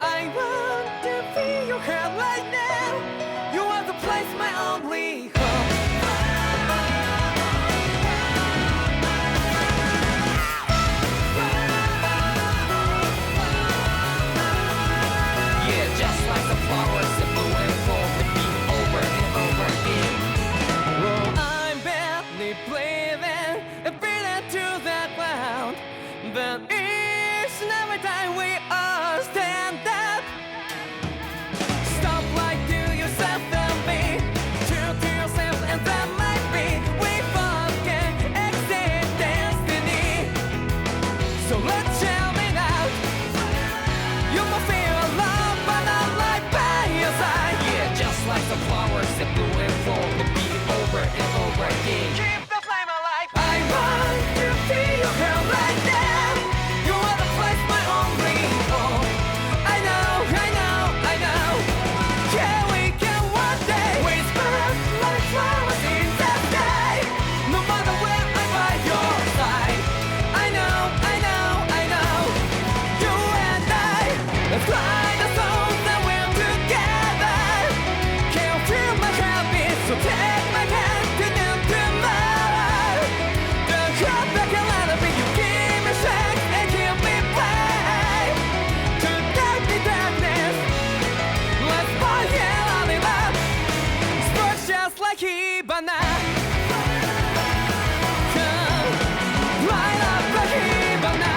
I want to feel your heart right now. You are the place, my only home. Yeah, just like the flowers that bloom and fall, repeat over and over again. Well, I'm barely breathing and feeling to the ground, but each and every time we all stand up. Stop like to yourself and be true to yourself, and that might be we both can exit destiny. So let's shout it out. You must feel love, but not like by your side. Yeah, just like the flowers that bloom and fall, repeat over and over again. Keep the flame alive. I want to feel your heart right now. You are the place, my only home. I know, I know, I know. Yeah, we can one day whisper like flowers in the sky. No matter where I'm by your side. I know, I know, I know. You and I, let's fly the soul that we're together. Can't feel my heartbeat, so take my hand to the tomorrow. The heart that can let it be, you give me strength and keep me brave. To dark the darkness, let's fall in love. Sparks just like Hibana. Come, light up like Hibana.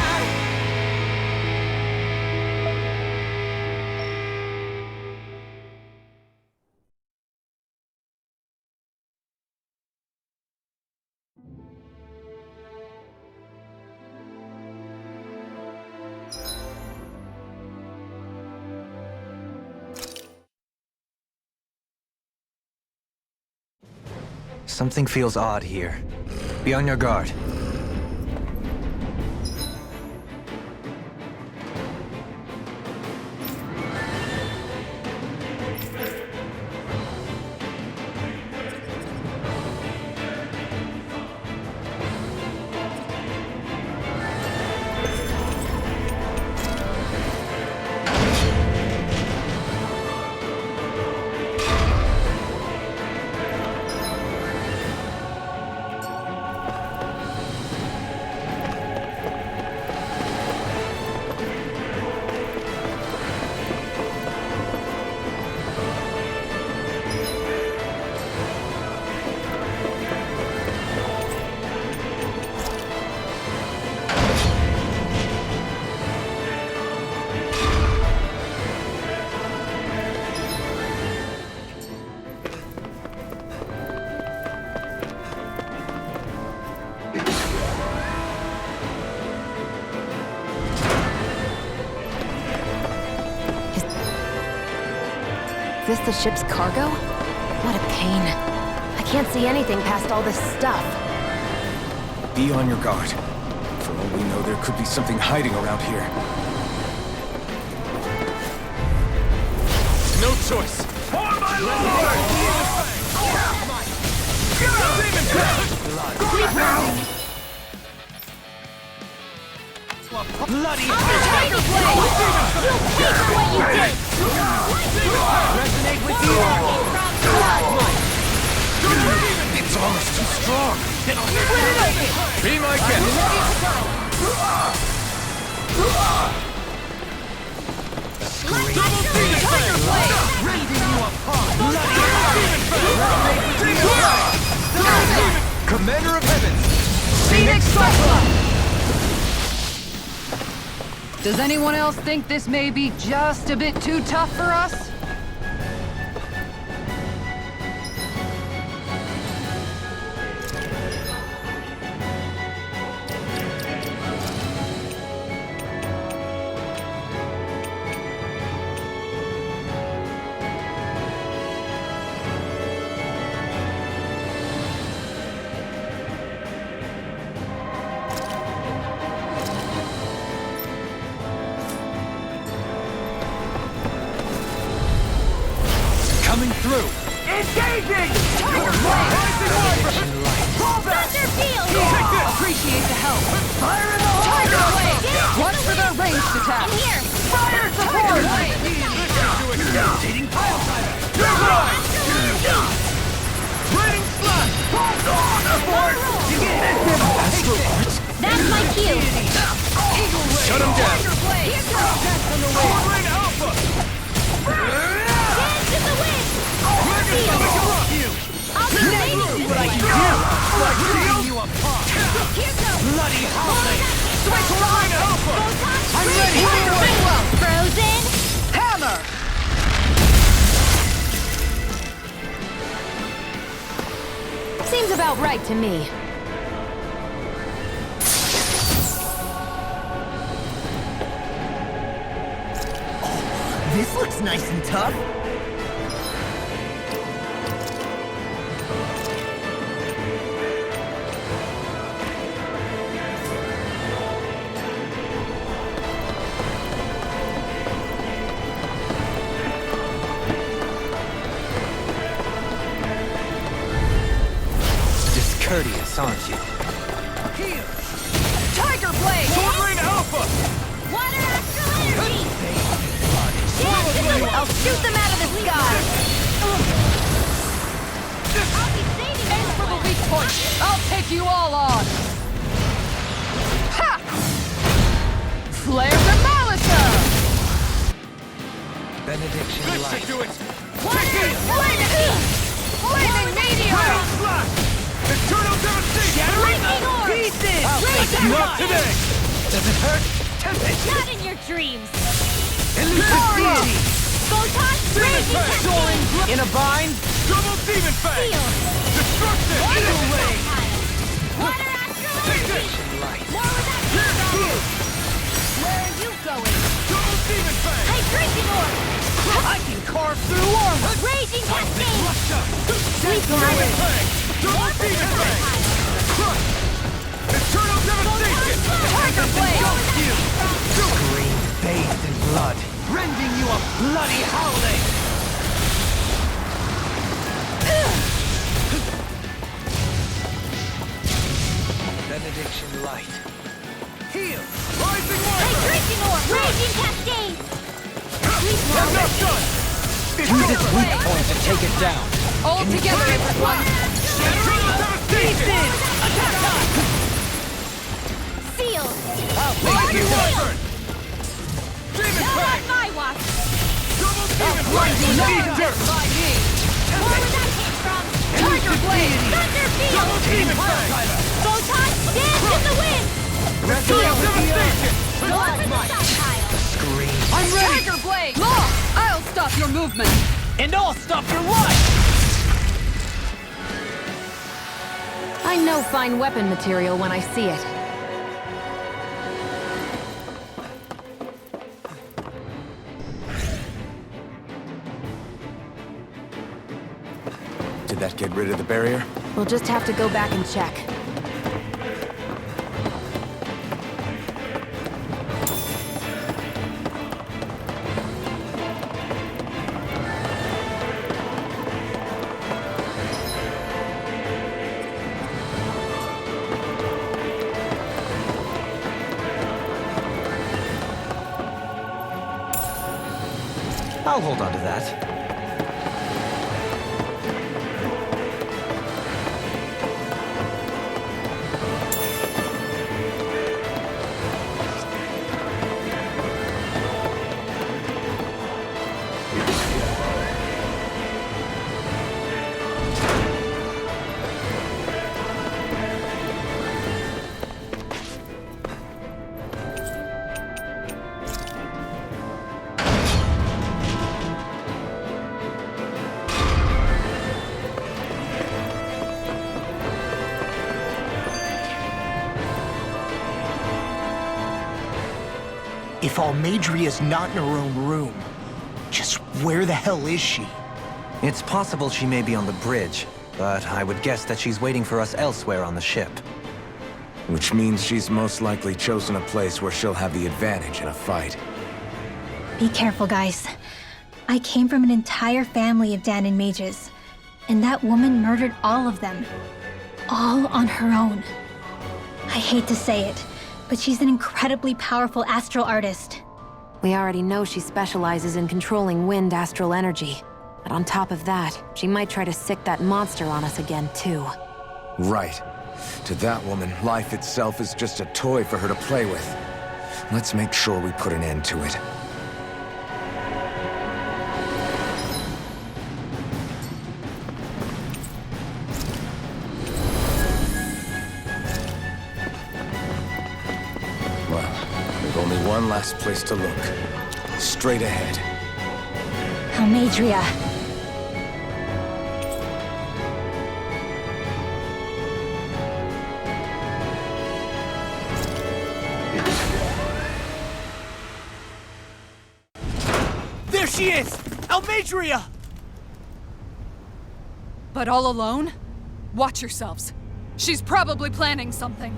Something feels odd here. Be on your guard. Is this the ship's cargo? What a pain. I can't see anything past all this stuff. Be on your guard. For all we know, there could be something hiding around here. No choice. For my lord! Bloody Tiger Blade! You'll pay for what you did! resonate with you! It's almost too strong. Be my guest. Tiger Blade! Rending you apart! Commander of Heavens! Phoenix Cyclone! Does anyone else think this may be just a bit too tough for us? Coming through. Engaging! Thunder Field! Appreciate the help. Fire in the hole! Tiger Blade! Watch for their ranged attack. In here! Fire support! about right to me. This looks nice and tough. Discourteous, aren't you? Tiger Blade! Swordling Alpha! Water astral energy! I'll shoot them out of the sky! Aim for the weak point! I'll take you all on! Ha! Flare the Malisa! Benediction This light. should do it! Flaming Meteor! Blast! Eternal devastation! Pieces! Not today! Does it hurt? Tempest! Not in your dreams! Elusive! Photon raging cascade! In a bind? Double Demon Fang! Seal! Destruction! Eagle Ray! Water astral energy! Light. More with that stone! Where are you going? Double Demon Fang! Hydration orb! I can carve through armor! Raging cascade! Demon Fang! Double Demon Fang! Crush! Eternal devastation! Tiger Blade! Scream bathed in blood. Rending you a bloody howling! Benediction light. Heal! Rising Wyvern! Hydration orb! Raging cascade! Enough done! Use its weak point to take it down. All together, everyone! Eternal devastation! Seal! Rising Wyvern! Demon Not Fang! on my watch! Double Demon Blinding Fang! Eat dirt by me! Where would that came from? Tiger Blade! Thunder Double field! Demon Fang! Photon dance in the wind! Eternal devastation! North in the stockpile! Scream. I'm ready! Tiger Blade! Law! I'll stop your movement! And I'll stop your life! I know fine weapon material when I see it. Did that get rid of the barrier? We'll just have to go back and check. I'll hold on to that. If Almadria's not in her own room, just where the hell is she? It's possible she may be on the bridge, but I would guess that she's waiting for us elsewhere on the ship. Which means she's most likely chosen a place where she'll have the advantage in a fight. Be careful, guys. I came from an entire family of Danon mages, and that woman murdered all of them. All on her own. I hate to say it, but she's an incredibly powerful astral artist. We already know she specializes in controlling wind astral energy. But on top of that, she might try to sick that monster on us again, too. Right. To that woman, life itself is just a toy for her to play with. Let's make sure we put an end to it. Well, there's only one last place to look. Straight ahead. Almadria. There she is! Almadria! But all alone? Watch yourselves. She's probably planning something.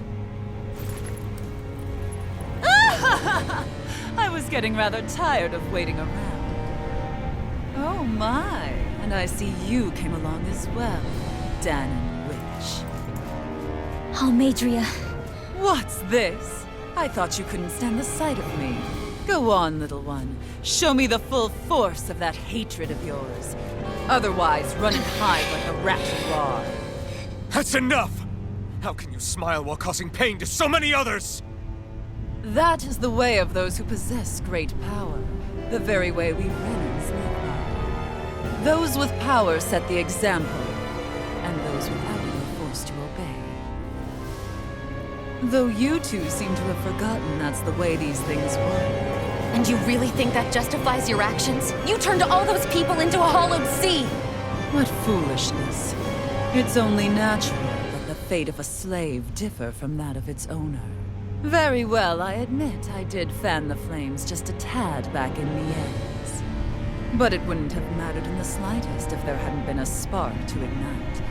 I was getting rather tired of waiting around. Oh my, and I see you came along as well, Dahnan Witch. Almadria. What's this? I thought you couldn't stand the sight of me. Go on, little one. Show me the full force of that hatred of yours. Otherwise, run and hide like a rat you are. That's enough! How can you smile while causing pain to so many others? That is the way of those who possess great power. The very way we Renans live by. Those with power set the example, and those without it are forced to obey. Though you two seem to have forgotten that's the way these things work. And you really think that justifies your actions? You turned all those people into a hollowed sea! What foolishness. It's only natural that the fate of a slave differ from that of its owner. Very well, I admit I did fan the flames just a tad back in Mies. But it wouldn't have mattered in the slightest if there hadn't been a spark to ignite.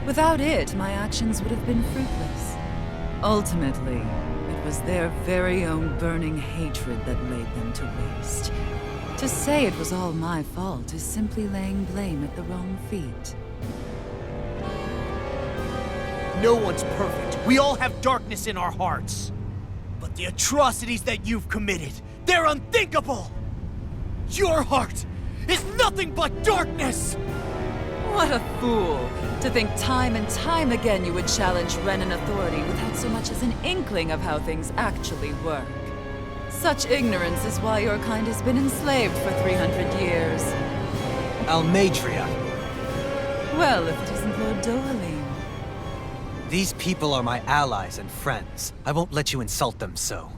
Without it, my actions would have been fruitless. Ultimately, it was their very own burning hatred that laid them to waste. To say it was all my fault is simply laying blame at the wrong feet. No one's perfect. We all have darkness in our hearts. But the atrocities that you've committed, they're unthinkable! Your heart is nothing but darkness! What a fool! To think time and time again you would challenge Renan authority without so much as an inkling of how things actually work. Such ignorance is why your kind has been enslaved for 300 years. Almadria. Well, if it isn't Lord Dohalim. These people are my allies and friends. I won't let you insult them so.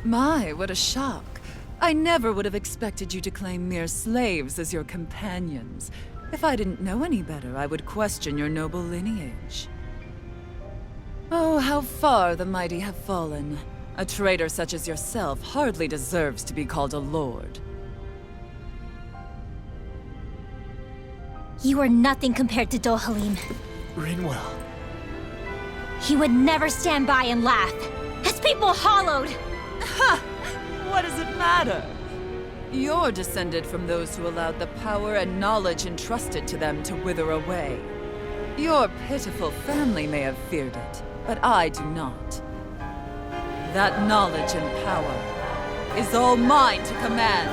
My, what a shock. I never would have expected you to claim mere slaves as your companions. If I didn't know any better, I would question your noble lineage. Oh, how far the mighty have fallen. A traitor such as yourself hardly deserves to be called a lord. You are nothing compared to Dohalim. Rinwell. He would never stand by and laugh. His people hollowed! Ha! What does it matter? You're descended from those who allowed the power and knowledge entrusted to them to wither away. Your pitiful family may have feared it, but I do not. That knowledge and power is all mine to command.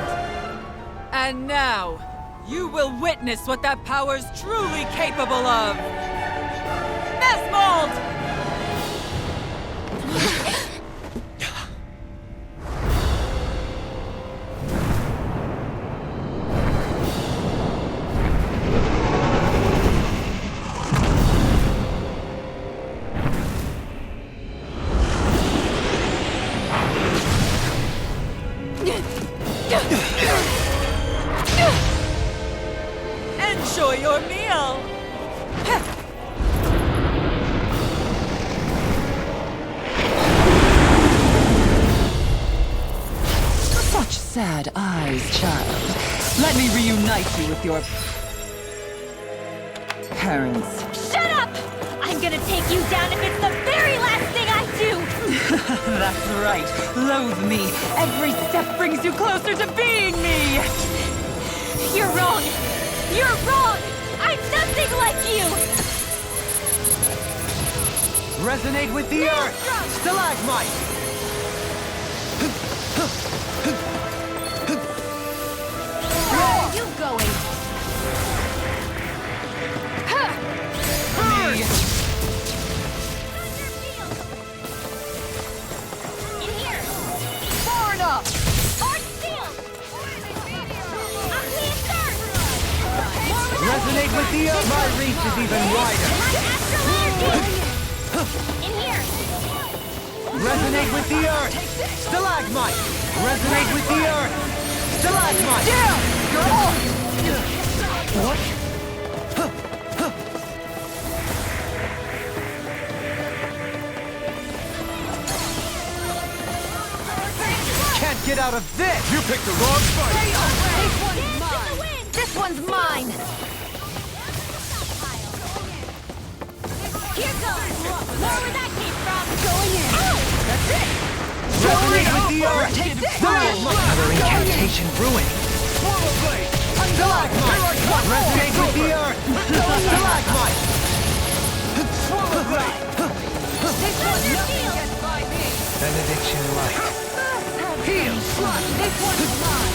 And now, you will witness what that power's truly capable of! Nesmold! Enjoy your meal! Such sad eyes, child. Let me reunite you with your parents. Shut up! I'm gonna take you down if it's the very last thing I do! That's right. Loathe me. Every step brings you closer to being me! You're wrong! You're wrong! I'm nothing like you! Resonate with the earth! Stalagmite! Where are you going? In here! Far enough! Art steel! Resonate with the earth! My reach is even wider! In here! Resonate with the earth! Stalagmite! Resonate with the earth! Stalagmite! What? get out of this! You picked the wrong fight! This one's mine! Here goes! More where that came from! Going in! That's it! Resonate with the earth! Take this! Another incantation brewing! Stalagmite! Resonate with the earth! Stalagmite! Benediction light. Heal! This one's mine!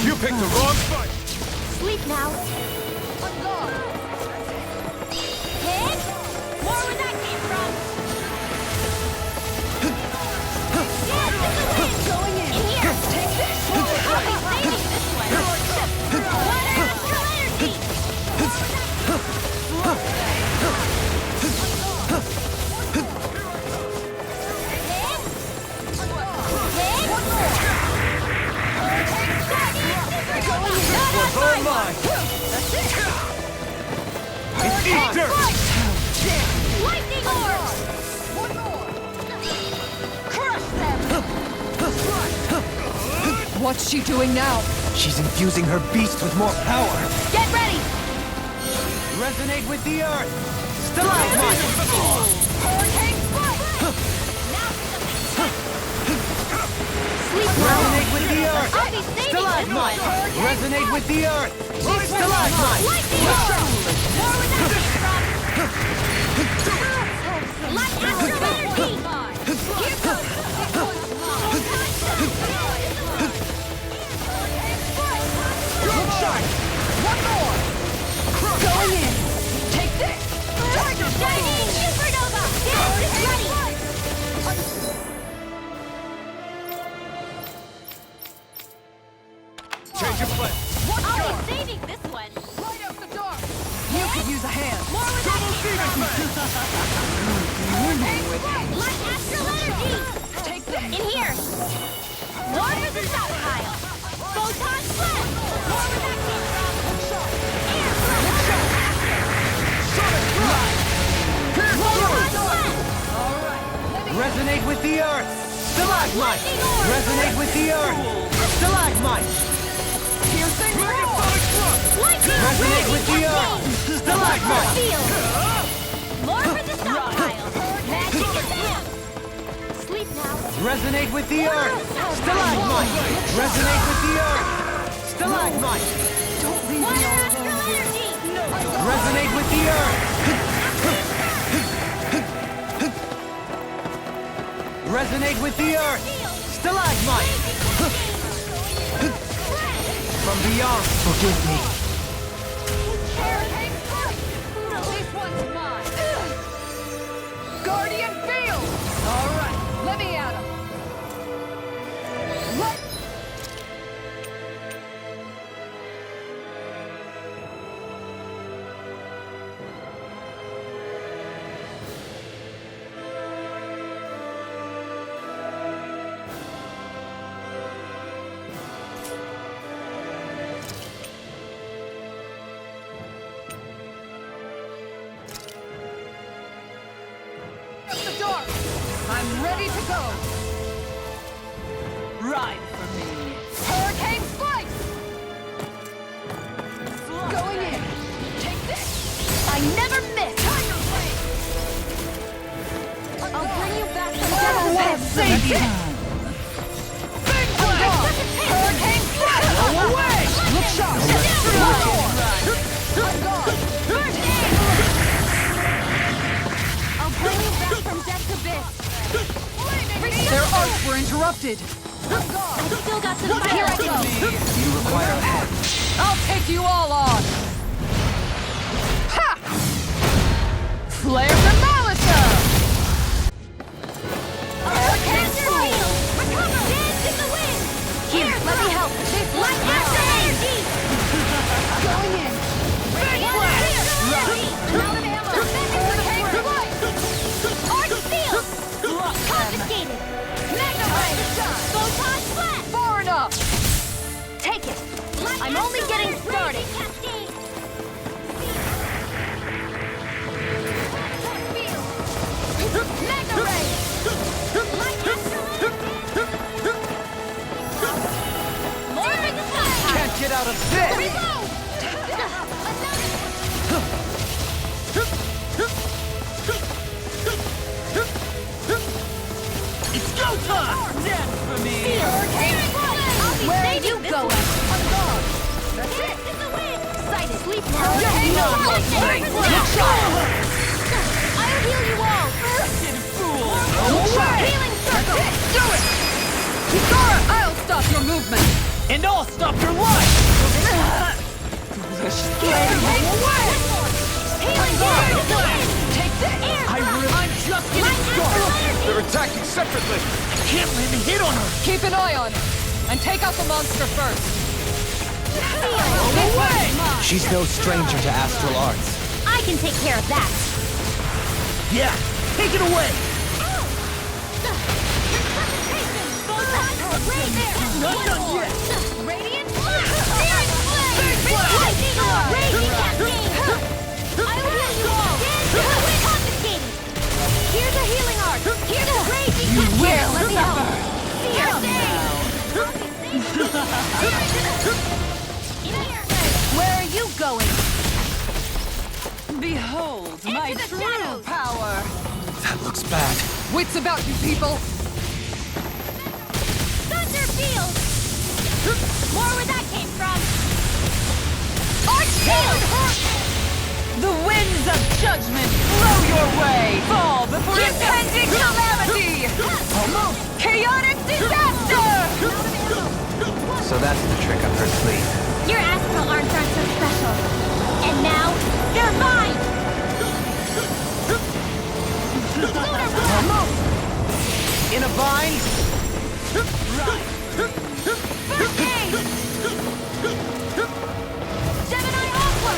You picked the wrong fight! Sleep now. Hit! More where that came from. Going in. Here, take this. I'll be saving this one. What astral energy! Burn mine! It's Easter! Lightning orbs! One more! Crush them! What's she doing now? She's infusing her beast with more power! Get ready! Resonate with the earth! Stalagmite! Hurricane strike! Resonate with the earth! I'll be saving Stalagmite! this one! Resonate with the earth! Stalagmite! Lightning orbs! More where that came from! Light astral energy! Here goes! One more! Going in! Take this! Shining supernova! Dance is ready! Change of plan! I'll be saving this one! Light up the dark! You could use a hand! More with that Light astral energy! Take this! In here! More for the stockpile! Photon blast! More where that came from! Air Photon blast! Resonate with the earth! Stalagmite! Resonate with the earth! Stalagmite! Piercing roar! Resonate with the earth! Stalagmite! More for the stockpile! Magic advance! Sleep now! Resonate with the earth! Stalagmite! Resonate with the earth! Stalagmite! Water astral energy! Resonate with the earth! Resonate with the earth! Stalagmite! From beyond, forgive me. Hurricane strike! This one's mine! Guardian field! Alright, let me at him! What? The dark! I'm ready to go! Ride for me! Hurricane strike! Going in! Take this! I never miss! I'll bring you back from death! Save you! Big blast! Hurricane strike! Go away! Look sharp! I'm gone! I'll bring you back from death's abyss! Their arcs were interrupted! I still got some fire! Here I go! You require help. I'll take you all on! Ha! Flare the Malisa! Hurricane strike! Recover! Dance in the wind! Here, let me help! Light astral energy! Going in! Big blast! Out of ammo! Hurricane strike! Arc field! Confiscated! Magnify! Photon blast! Far enough! Take it! I'm only getting started! I'll heal you all! Healing circle! Do it! Kisara, I'll stop your movement! And I'll stop your life! Healing circle! Take that! I'm just getting started! They're attacking separately! Can't land a hit on her! Keep an eye on it, and take out the monster first. She's no stranger to astral arts. I can take care of that! Yeah, take it away! Not done yet! Radiant Flame! Lightning Orb! Raging Cascade! I will heal you all! Confiscated! Here's a healing art! Here's a Raging Cascade! Let me help! Where are you going? Behold my the true shadows. power! That looks bad. Wits about you people! Thunder Field! More where that came from! Arch Field! The winds of judgment blow your way! Fall before impending calamity! Chaotic disaster! So that's the trick up her sleeve. Your astral arms aren't so special. And now, they're mine! In a bind? First aid! Gemini Aqua!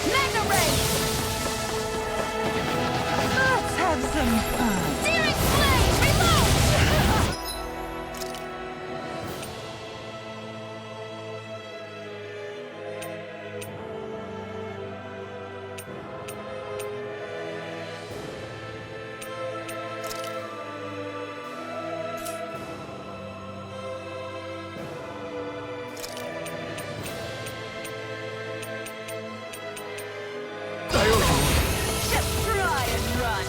Magna Ray! Let's have some fun. Searing Flame! Reload! Just try and run.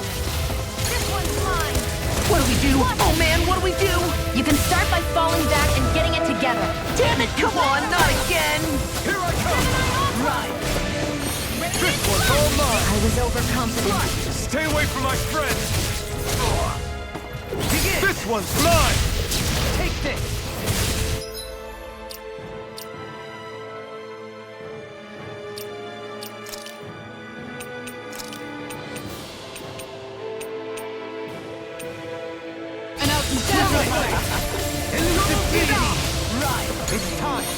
This one's mine! What do we do? Oh man, what do we do? You can start by falling back and getting it together. Damn it, come on, not again! Here I come! Right. This one's all mine! I was overconfident. Stay away from my friend! This one's mine! Take this! And out and down! Elusive deity! Right, it's time!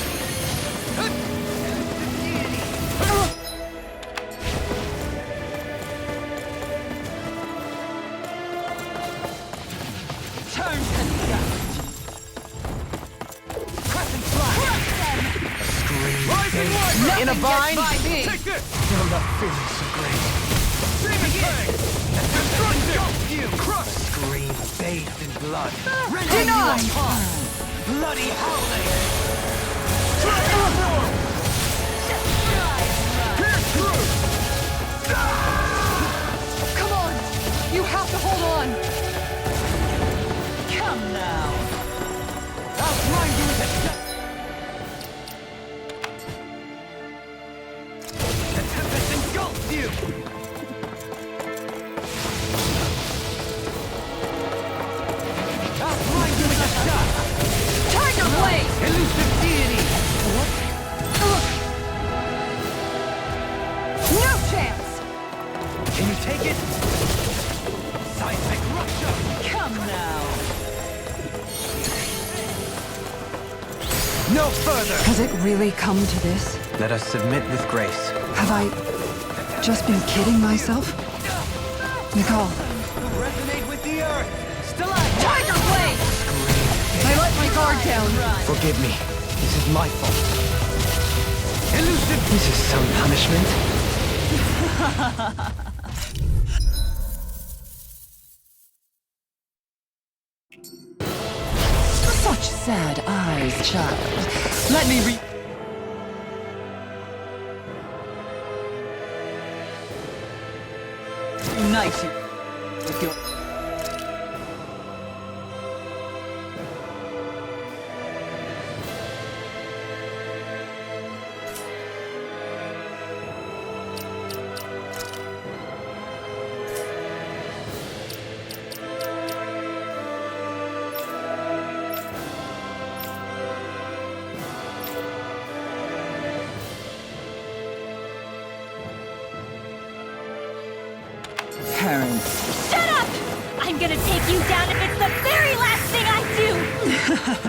Turn to dust! Crescent flash! A scream fade. In a Nothing bind? gets by me! Take this! I'm not feeling so great. Demon Fang! Destructive! Crush! Scream bathed in blood. Denied! Bloody howling! Transform! Pierce through! Come on! You have to hold on! Come now! I'll blind you with a The tempest engulfs you! I'll blind you with a shot! Tiger Blade! Elusive deity! No chance! Can you take it? Seismic rupture! Come now! No further! Has it really come to this? Let us submit with grace. Have I just been kidding myself? Nicole, Resonate with the earth! Stalagmite! Tiger Blade! I let my guard down. Forgive me. This is my fault. Elusive! This is some punishment. Such sad eyes, child. Let me unite you with your... parents. Shut up! I'm gonna take you down if it's the very last thing I do!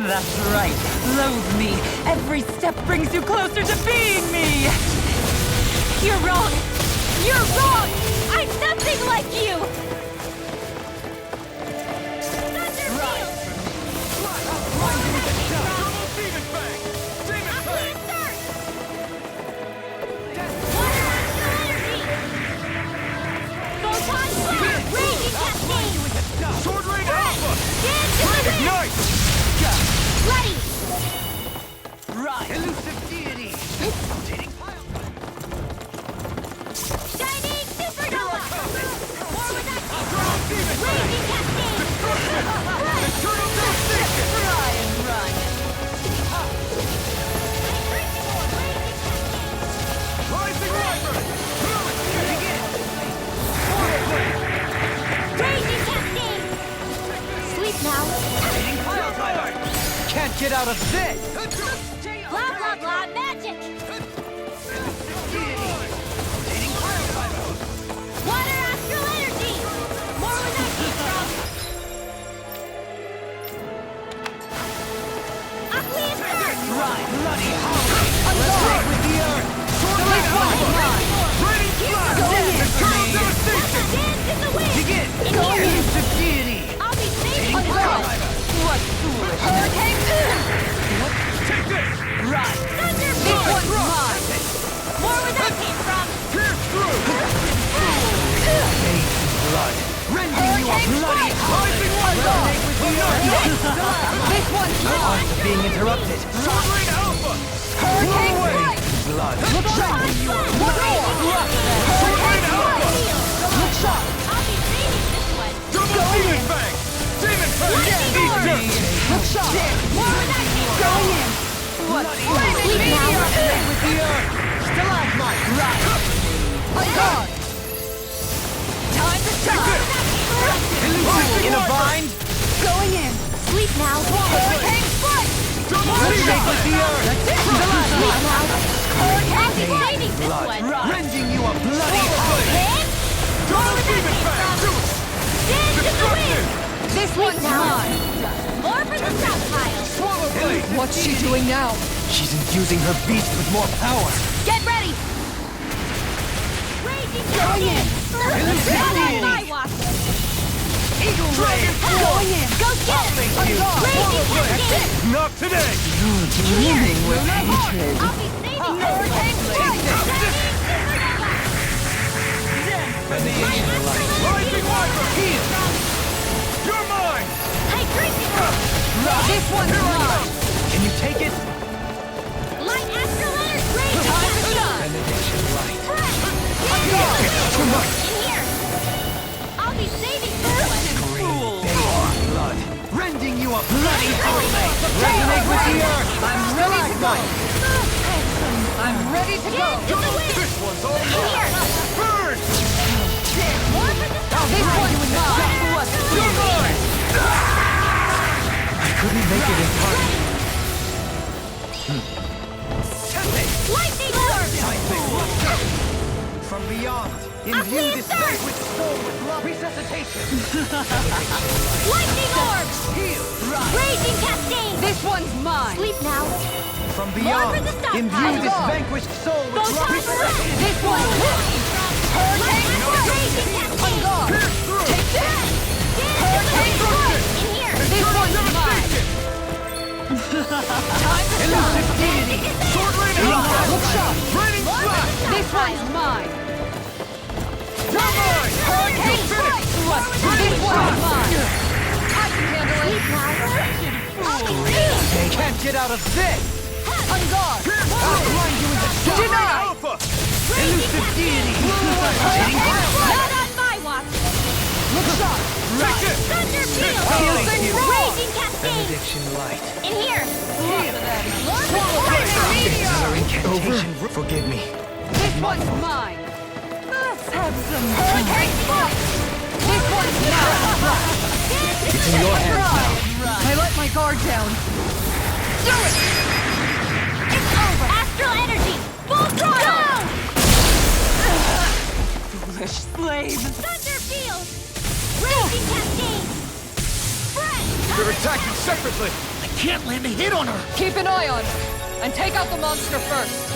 That's right. Loathe me. Every step brings you closer to being me. You're wrong! You're wrong! I'm nothing like you! Sword Rain Alpha! Ignite! Ready! Right! Elusive deity! Shining Supernova! Forward action! Raging Cascade! Try and run. Rising Wyvern! Raging Cascade! Sleep now! Can't get out of this! Blah blah blah magic! Water astral energy! More with action from Aqueous Surge! Bloody howling! Resonate with the earth! Sword Rain Alpha! Raining Blast! Eternal Devastation! Dance in the wind! Begin! In here! Elusive deity! I'll be saving you! What foolish. Hurricane! Take this! Run. Thunder This Beam! one's mine. More where that came from! Pierce through! Blood! Rending you a bloody Rising Wyvern! This one's mine. being interrupted! Sword Rain Alpha! Hurricane strike. Blood! Look sharp. One more. Sword Rain Alpha! Look sharp. I'll be saving this one! Double Demon Fang! Demon Fang! Eat dirt! Look sharp. More where that came from! Going in. What? Sleep now! With the earth! Stalagmite! Right. On guard. Time to shine. In a bind! Going in. Sleep now! Hurricane strike. Double Resonate Demon with the Fang! earth! Sleep now! I'll be saving this Blood! one! Rending you a bloody Dance! Double Demon Fang! Zeus! Dance in the wind! This one's mine. More for the stockpile! Swallow Blade! What's she doing now? She's infusing her beast with more power! Get ready! Raging Going in. Elusive Not on deity! my watch! Eagle Ray! Going in. Go get it! Raging Cascade! Not today! Teeming with hatred. I'll be saving this Hurricane one! strike. Rising Wyvern! You're mine! This one's mine. Can you take it? Light astral energy! Raging Time to Cascade! shine. Benediction light! In here! I'll be saving this one! Blood! Rending you a bloody howling! Resonate with the earth! I'm ready to go. Stalagmite! I'm ready to go. Dance in the wind! This one's all In yours! here! Burn! More for the This stockpile! one's mine. What's You're mine! I couldn't make it in time. Lightning orb! From beyond, imbue this place with soul with love resuscitation. Lightning orb! Heal! Raging Cascade! This one's mine. Sleep now! From More beyond, for the stockpile. imbue this God. vanquished soul with Go love time for us! resuscitation. This one's Hurricane strike. Raging On Cascade! guard. Pierce through! Take this. Hurricane strike! In here! This one's mine. Time to shine. Elusive deity! Sword Rain Alpha! Look sharp. Raining Blast! This one's mine. You're mine! Hurricane strike. This one's mine. I can handle it. They can't get out of this! On guard. I'll grind you into dust! Deny. Alpha! Elusive deity! Not on my watch! Look sharp. Take this! Thunder Peal! Thank you. Raging Cascade! Benediction light. In here! This is our incantation. Forgive me. This one's mine. Let's have some hurricane strike. This one's mine. It's in your hands now. I let my guard down. Do it. It's over! Astral energy! Full throttle! Foolish slave. Thunder Shield! Raging Cascade! Spread! They're attacking separately! I can't land a hit on her! Keep an eye on her, and take out the monster first.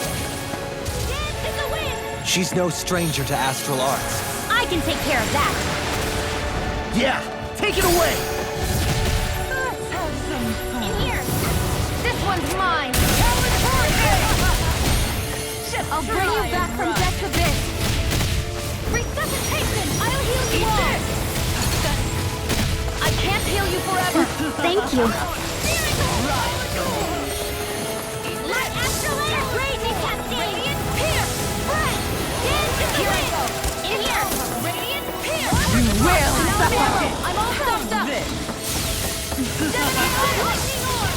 Dance in the wind! She's no stranger to astral arts. I can take care of that. Yeah, take it away! In here! This one's mine! I'll bring you back from death's abyss! Resuscitation! I'll heal you all! I can't heal you forever! Thank you! Let Astral Air! Raging Cascade! Radiant Pierce! Spread! Dance in the wind! In here! Radiant Pierce! You will suffer! I'm all stuffed up! Lightning Orb!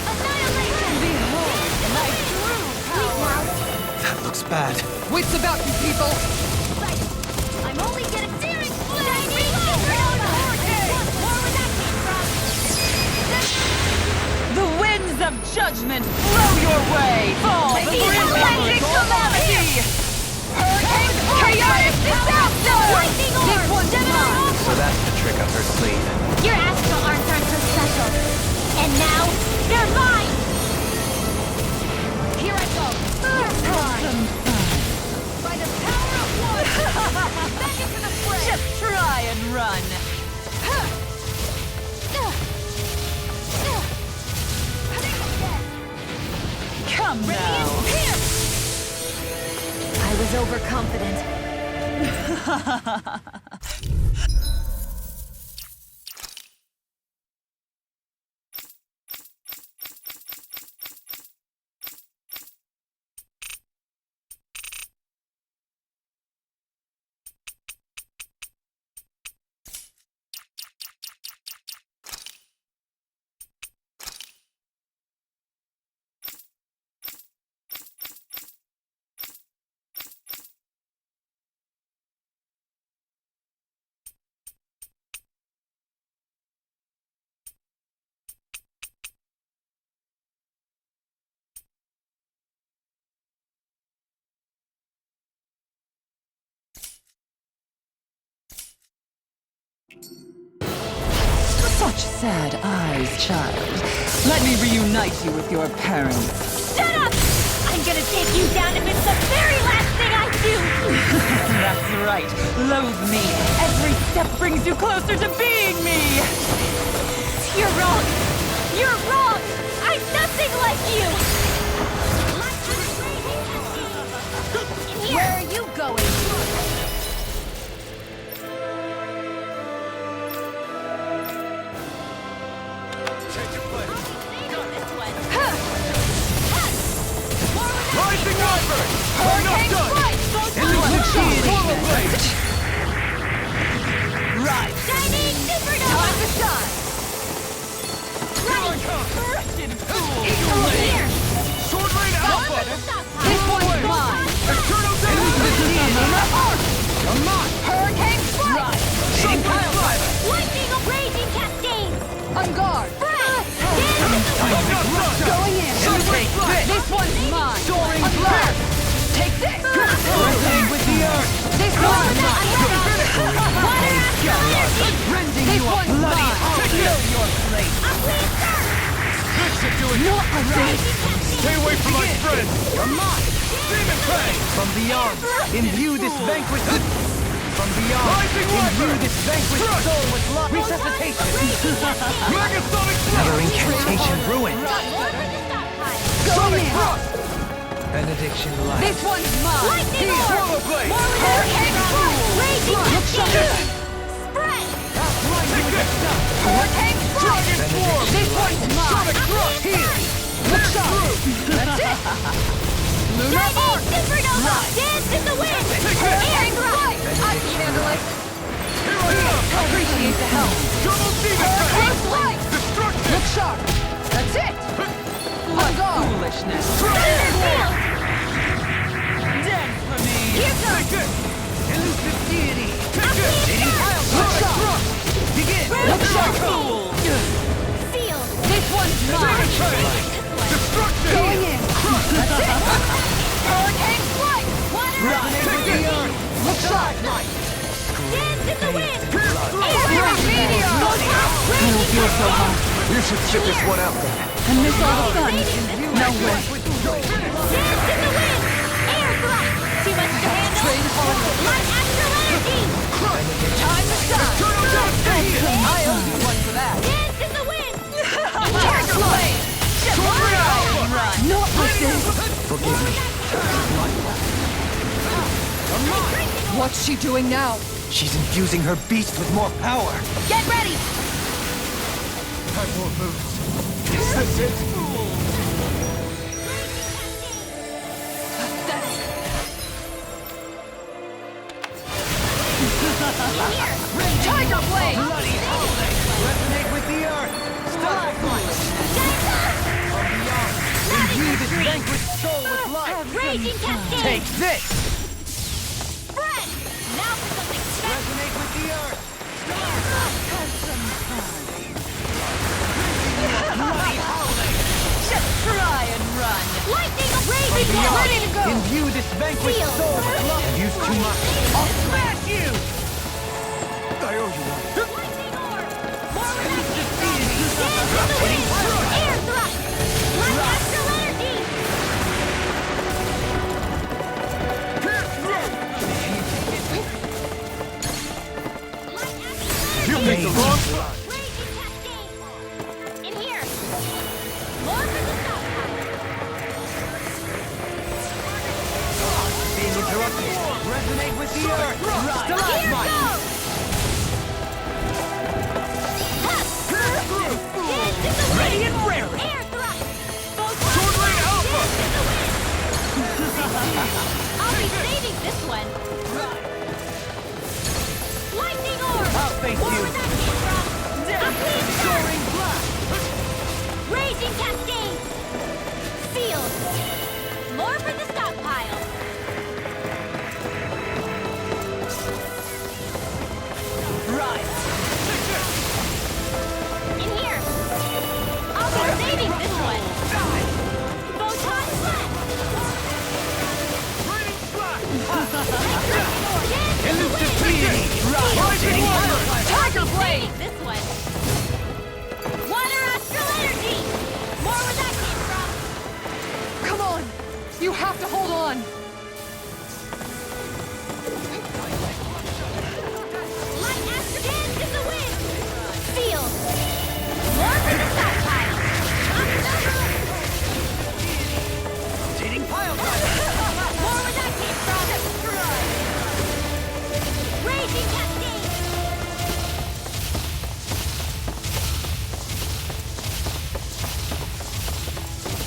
Annihilation! Behold my true power! That looks bad. Wits about you, people! Right. I'm only getting searing flame! More where that came from! The winds of judgment blow your way! Fall the Electric calamity! Hurricane chaotic disaster! Lightning Orb! This one's mine! So that's the trick up her sleeve. Your astral arts aren't so special. And now, they're mine! Here I go! You're mine! By the power of one! Back into the fray! Just try and run! Come now! I was overconfident. Such sad eyes, child. Let me reunite you with your parents. Shut up! I'm gonna take you down if it's the very last thing I do! That's right. Loathe me. Every step brings you closer to being me. You're wrong! You're wrong! I'm nothing like you! Where are you going? Rising Wyvern! Hurricane Strike! Right. Shining Supernova! Time to shine. Right! Wretched fool. Here! Sword Rain Alpha! This one's mine. Eternal Damage! Come on! Hurricane Strike! Right. Shocking Fire! Lightning of Raging Cascades! On guard! Going in. Take this! This one's mine. Soaring On blast! guard. Take this. Resonate with the earth! This one's mine. Rending This you a one's bloody mine. hole! Fill your plate. This should do it! Not like this. Stay away from my friend! Come on! Demon Prey! From beyond, imbue this vanquished... From beyond, Rising imbue Wyvern! this vanquished Thrust! soul with love. Resuscitation! Megasonic Another Thrust! incantation ruined. Sonic Thrust! Benediction light. This one's mine. Lightning Orb! Swallow Blade! Hurricane Strike! Raging Cascades! Spread! Take this! Hurricane Strike. Dragon Swarm! This one's mine. Sonic Thrust! Look sharp. That's it. Lunar Shining Arc. Supernova! Dance in the wind! Hurricane Strike! I can handle it. Here I am! Appreciate the help. Double Demon Hurricane Prey! Strike. Destruction! Look sharp. That's it. What foolishness. Thunder Field! Dance for me. Here Take goes! this! Elusive deity! Look sharp. Begin! Look sharp. Cool. Field! This one's mine. Destruction! Going in. That's it. Hurricane Strike. Resonate with the earth! Look sharp. Stalagmite! Dance in the wind! I don't feel so hot. You should sit this one out then. And miss all the fun. No way. Dance in the wind! Air thrust! Too much to handle? Train hard. Light astral energy! Time to shine. I owe you one for that. Dance in the wind! Tiger Blade! Run. Not like this. Forgive me. What's she doing now? She's infusing her beast with more power. Get ready! I won't lose. Is this it? Tiger Blade! Resonate with the earth! Stalagmite! Imbue this vanquished soul with life! Raging cascade! Take this! Spread! Now for something special! Resonate with the earth! Just try and run. Lightning of raging Ready to go. Imbue this vanquished Seal. soul with love! Have used too much. I'll smash you! I owe you one. Lightning orb! More reaction! Dance in the wind! Air thrust! Light astral energy! You picked the wrong one. Raging cascade! In here! More for the stockpile! Being interrupted. Resonate with the earth! Here Stalagmite! goes! Dance in the wind! Ready and raring! Air thrust! Photon Sword Lane Alpha! Dance in the wind! I'll be saving this one! Lightning orb! I'll face Where you. was that came from? A clean Soaring blast! Raging cascade! Sealed! More for the stockpile! Right. In here! I'll be saving this one! Photon blast! Elusive deity! Rising fire! Tiger Blade! Saving this one! Water astral energy! More where that came from! Come on! You have to hold on! Light astral dance in the wind! Sealed! More for the stockpile! Rotating pile driver! More where that came from! Raging cascade!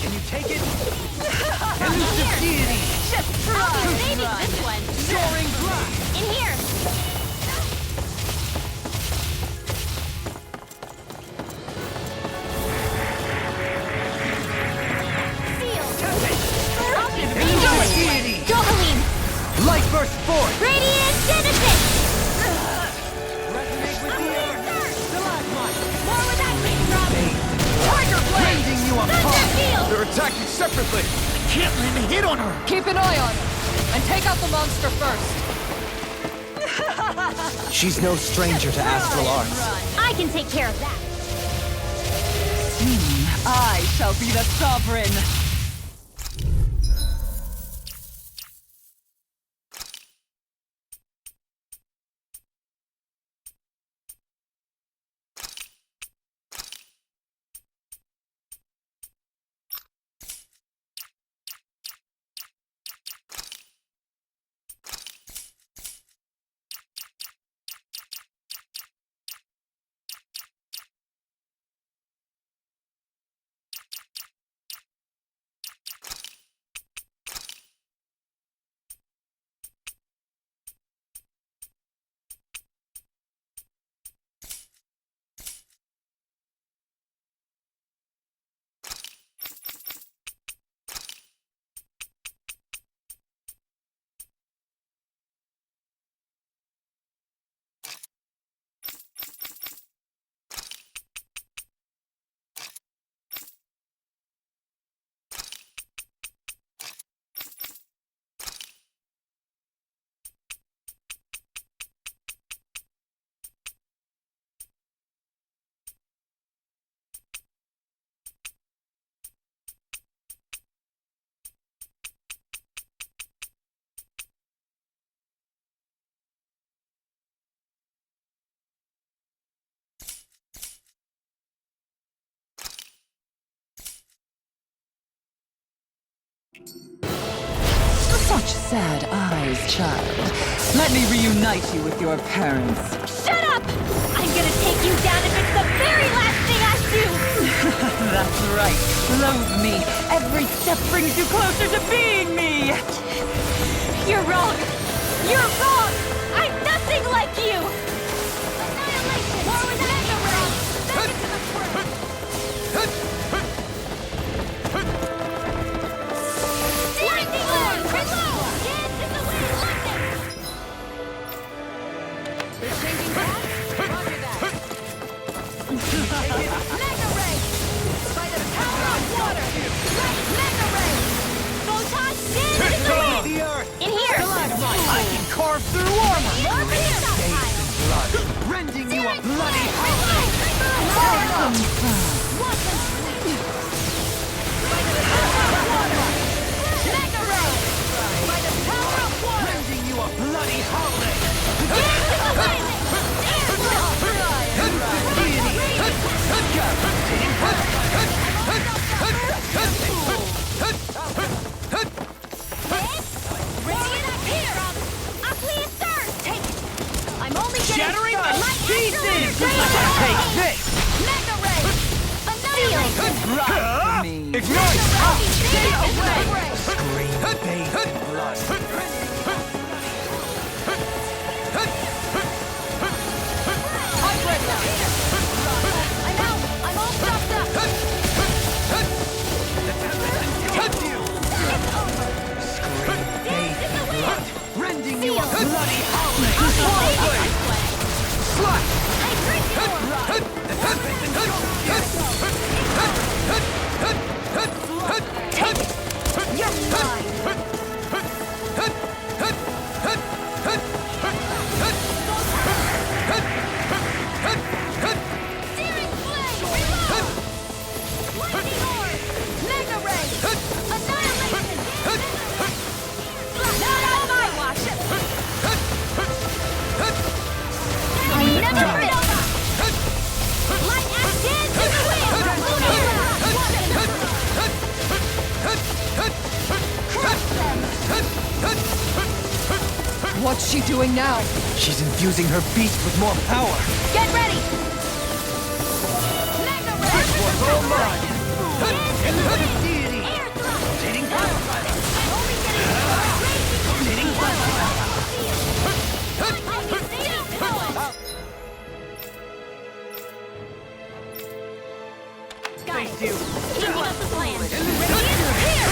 Can you take it? Elusive deity! Just I'll try be and saving run. this one! Soaring blast! In here! Sealed! I'll be Elusive saving deity! Dohaline! Light burst forth! Radiant Genesis! Resonate with the earth! Stalagmite! More where that came from! Tiger Blade! Rending you Thunder apart! Field! They're attacking separately. Can't let me hit on her! Keep an eye on her. And take out the monster first. She's no stranger to astral arts. I can take care of that! I shall be the sovereign. Such sad eyes, child. Let me reunite you with your parents. Shut up! I'm gonna take you down if it's the very last thing I do! That's right. Loathe me. Every step brings you closer to being me. You're wrong! You're wrong! I'm nothing like you! Annihilation! War with Megaran! Back into the front! Lightning Lord! Reload! Get in the way! Lightning! They're changing back? Roger that! Mega Ray! By the power of water! Right! Mega Ray! Photon! Get in the way! The Earth! In here! I can carve through armor! More here! Blood, rending you a bloody rending you a bloody howling! I'm only getting Shattering the started. My pieces! Take Take this! Mega Ray! Annihilation! Right for me. Ignite! Stay away! Scream, bathe in blood. I'm out! I'm all stopped up! Scream, bathe in blood. Rending you a bloody howling! Slut! I drink Take it! You're mine! Searing Flame! Reload! Lightning Orb! Mega Ray! Annihilation! Not on my watch! I never fail! Light Acid to the wind! Crush them! What's she doing now? She's infusing her beast with more power. Get ready! Mega Ray! All mine. Get in the wind! Deity. Air thrust! Hitting I'm only getting Hitting Thank you. Keeping up the plan. Radiant here!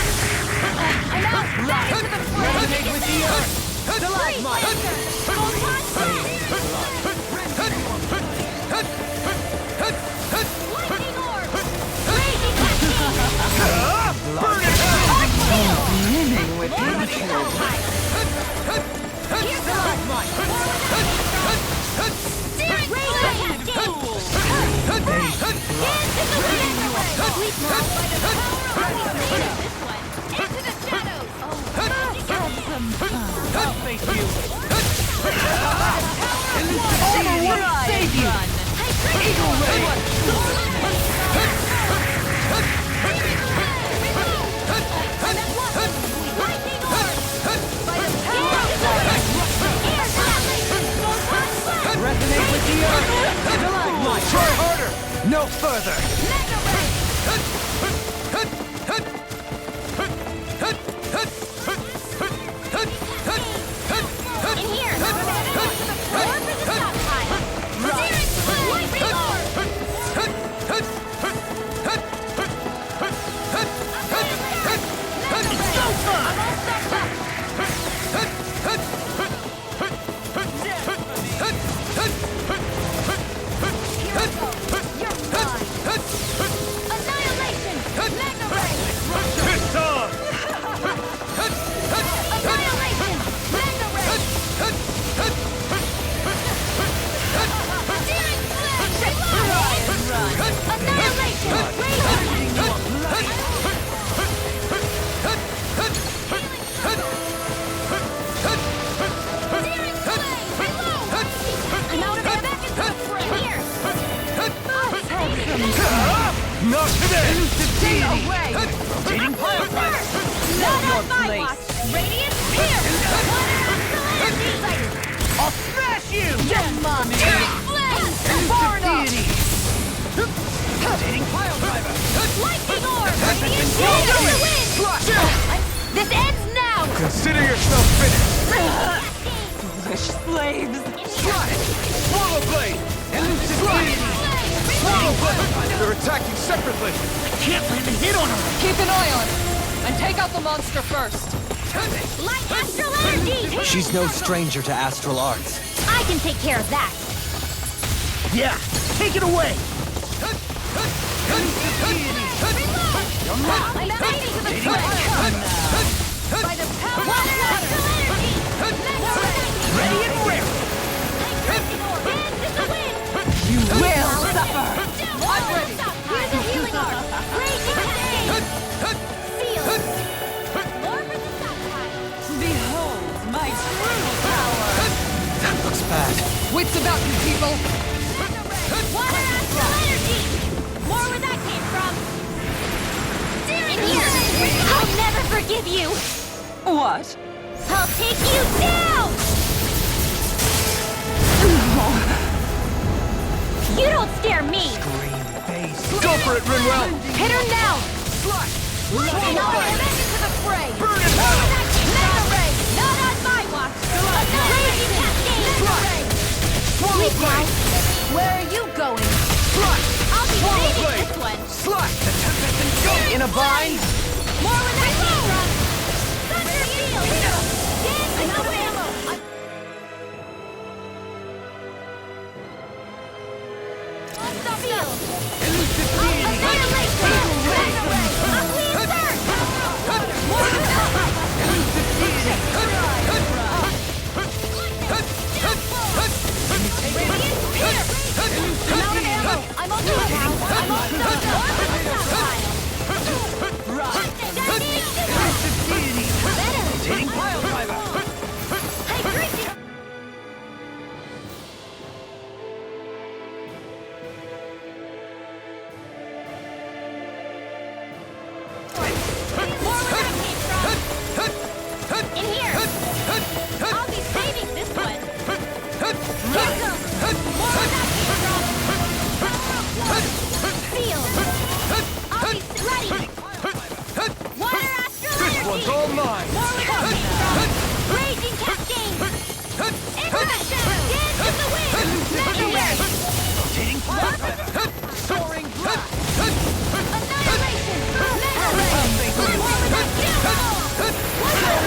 I'm out! Back into the flame! Resonate with the earth. Stalagmite! Photon blast! Lightning orb! Raging cascade! Brimming with More hatred. Here's the Searing flame! Into the wind! Sweet mom, by the power of this one! Into the shadows! I'll face you. Save you! Eagle Ray. Lightning orb! By the power of Resonate with the earth. Stalagmite. Try harder. No further. Mega Ray! In here! More for the stockpile! Searing flame! Lightning orb! It's go time! I'm all stocked up! Here I go! You're mine! Radiant Spear! Water Axle Energy! I'll smash you! Demonic Flames! Far enough! Rotating pile driver! Lightning Orb! Radiant Shield of the Wind! This ends now! Consider yourself finished! Foolish slaves! Swallow blade! Elusive Flames! Swallow blade! They're attacking separately! Can't land a hit on her! Keep an eye on her, and take out the monster first. Light Astral Energy! She's no stranger to astral arts. I can take care of that! Yeah, take it away! I'm ready to the fray! By the power of Water Astral Energy! Ready and rare! Dance in the wind! You will suffer! I'm ready! Here's a healing arc! Raging Cascade! Seal! More for the stockpile! Behold my true power! That looks bad. Wits about you, people. Water Astral Energy! More where that came from! In here! I'll never forgive you! What? I'll take you down! You don't scare me! Green face. Go for it, Rinwell! Hit her now! Lightning Orb! To the fray! Burn it out! Mega Ray! Not on my watch! Raging Cascade! Sleep now! Where are you going? I'll be saving this one! In a bind? More when that came from! Thunder Field! Dance in the wind! Field! Annihilation! Mega Ray! Unclean Surge! More than Radiant Spear! I'm out of ammo! I'm on the now! I'm on Rotating pile driver! Hey, Gracie! More where that came from! In here! I'll be saving this one! Here comes! More where that came from! Seal! I'll be ready! Water Astral Energy! This one's all mine! More where that came from! Raging Cascade! Ignition! Dance in the wind! Mega Ray! Rotating pile driver! Soaring blast! Annihilation! Mega Ray! More where that came from!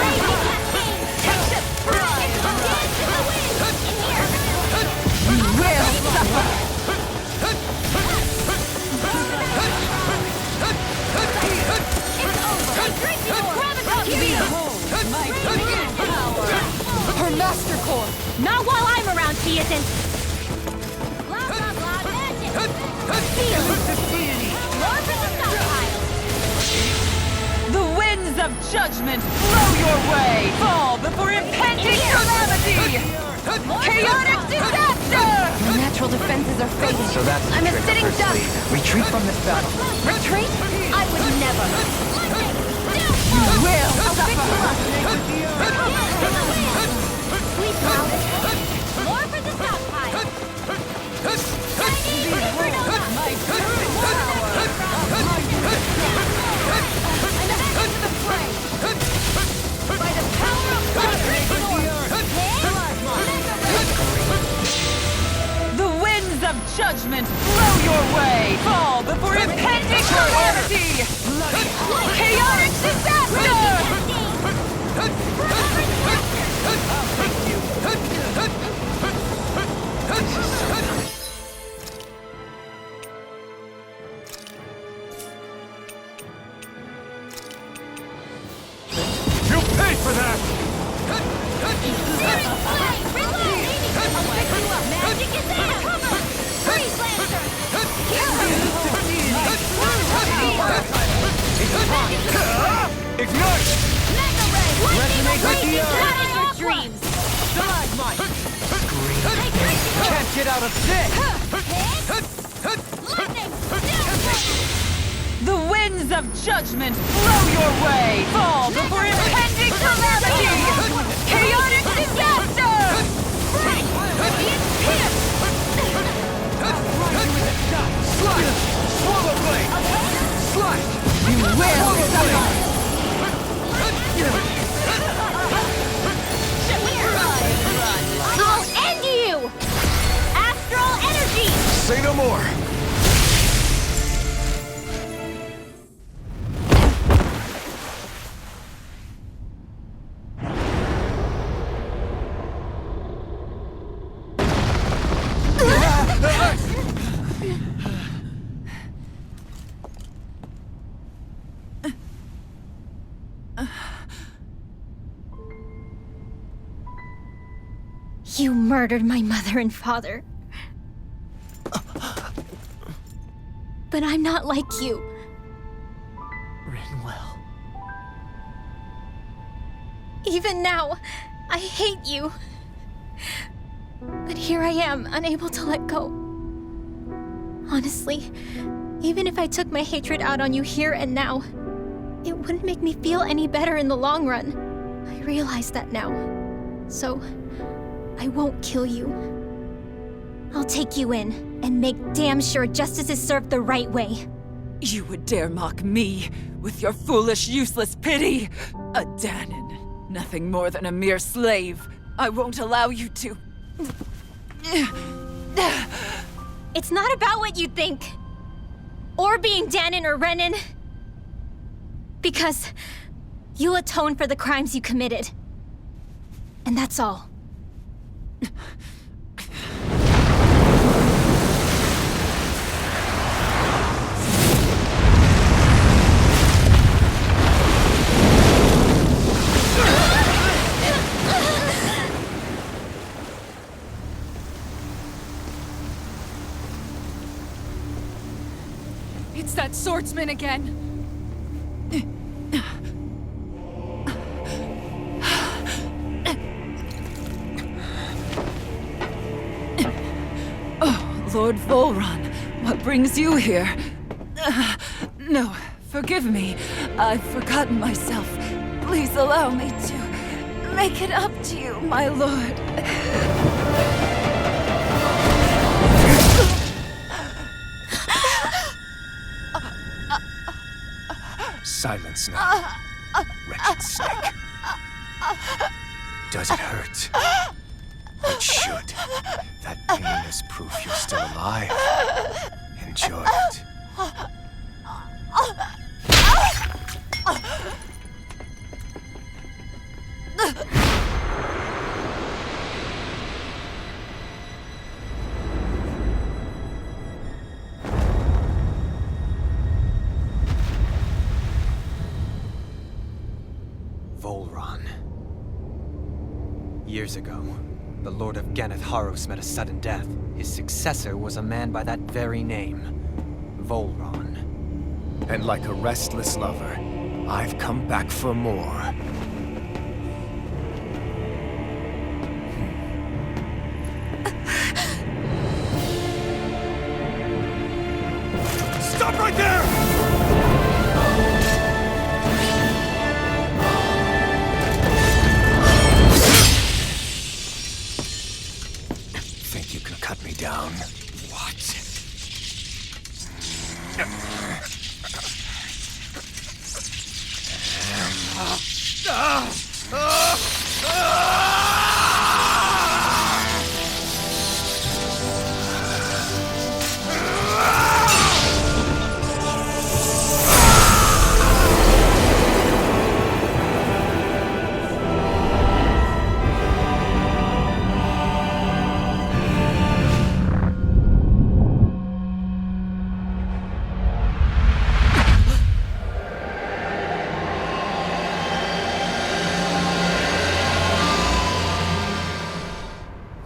Raging Cascade! Dance in the wind! In here! You will suffer! It's over! Gracie Orb! Behold my true power! Her master core. Not while I'm around, she isn't! Blah, blah, blah, magic! Seal! More for the stockpile! The winds of judgment blow your way! Fall before impending calamity! Chaotic disaster! Your natural defenses are fading. So that's the I'm a trick up sitting her duck. sleeve. Retreat from this battle. Retreat? I would never. You will suffer! Sleep now! More for the stockpile! Chinese Supernova! My true power! I'm back into the fray! By the power of Lightning Orb! The winds of judgment blow your way! Fall before impending calamity! Chaotic disaster! You paid for that! Searing Flame! Reload! I'll pick you up! Magic is in! Freeze Lancer! Ignite! Mega Ray! Lightning Resonate with the earth. Not in your dreams! Stalagmite! Hey, Gracie Orb! Can't get out of this! Lightning! The winds of judgment blow your way! Fall before impending calamity! Say no more! You murdered my mother and father. But I'm not like you. Rinwell. Even now, I hate you. But here I am, unable to let go. Honestly, even if I took my hatred out on you here and now, it wouldn't make me feel any better in the long run. I realize that now. So, I won't kill you. I'll take you in and make damn sure justice is served the right way. You would dare mock me with your foolish, useless pity? A Dahnan, nothing more than a mere slave. I won't allow you to. It's not about what you think. Or being Dahnan or Renan. Because you'll atone for the crimes you committed. And that's all. It's that swordsman again. Lord Volron, what brings you here? No, forgive me. I've forgotten myself. Please allow me to make it up to you, my lord. Silence now, wretched snake. Does it hurt? It should. That pain is proof you're still alive. Enjoy it. Volron. Years ago, the Lord of Ganeth Haros met a sudden death. His successor was a man by that very name, Volron. And like a restless lover, I've come back for more. Stop right there! Think you can cut me down? What?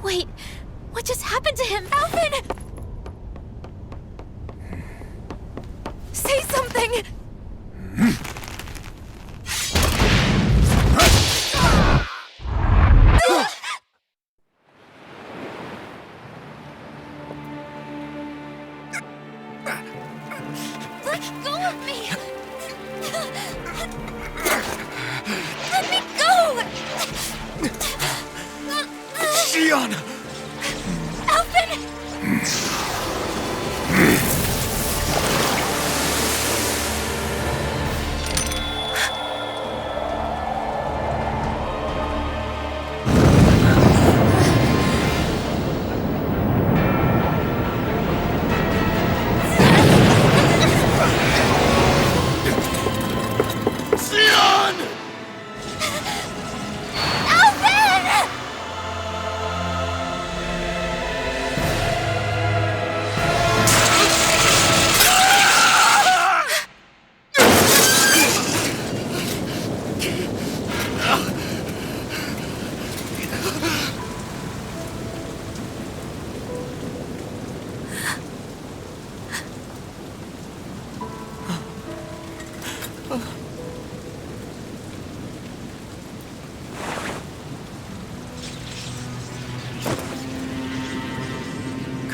Wait, what just happened to him? Alvin! Say something! Let go of me! Let me go! Gianna! Alvin!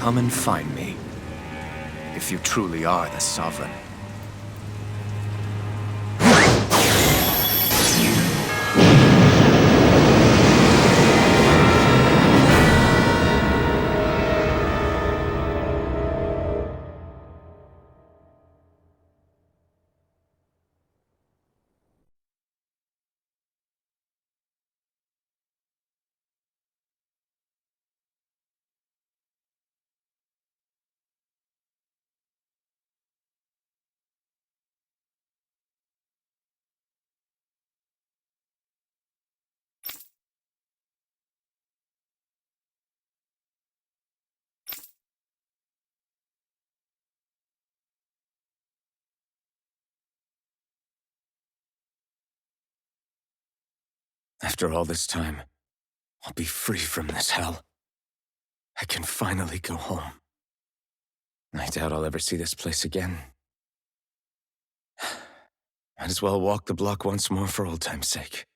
come and find me. If you truly are the Sovereign. After all this time, I'll be free from this hell. I can finally go home. I doubt I'll ever see this place again. Might as well walk the block once more for old time's sake.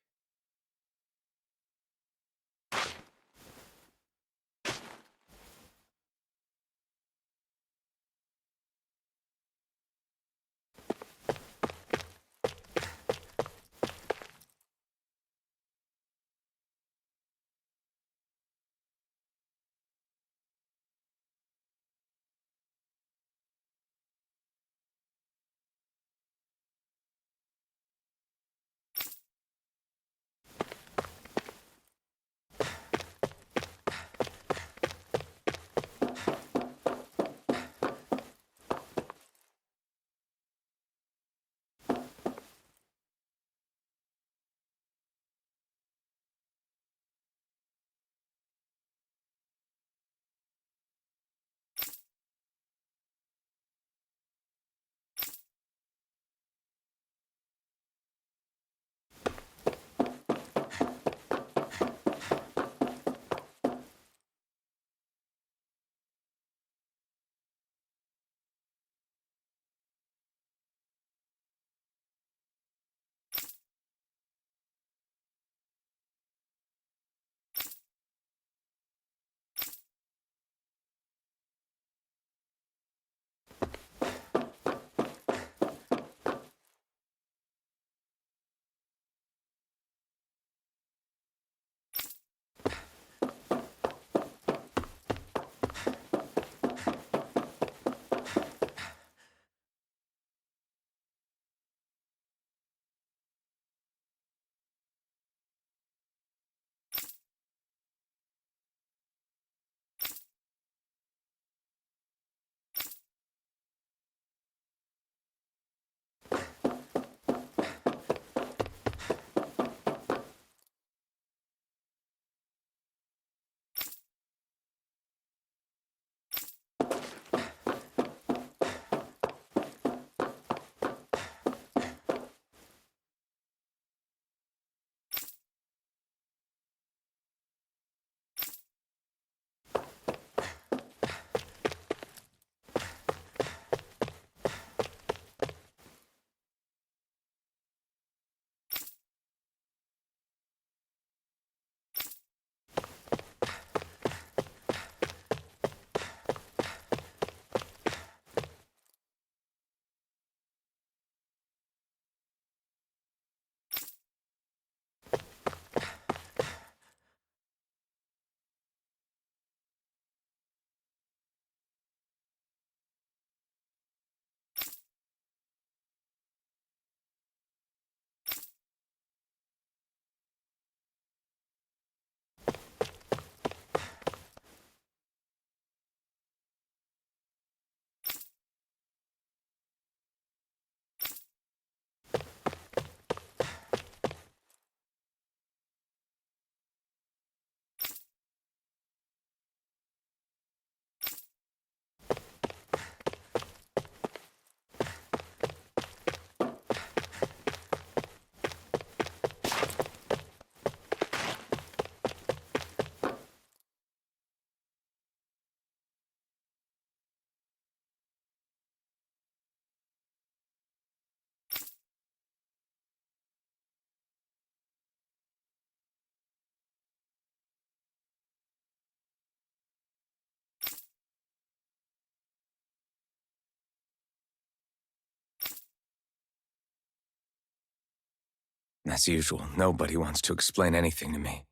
As usual, nobody wants to explain anything to me.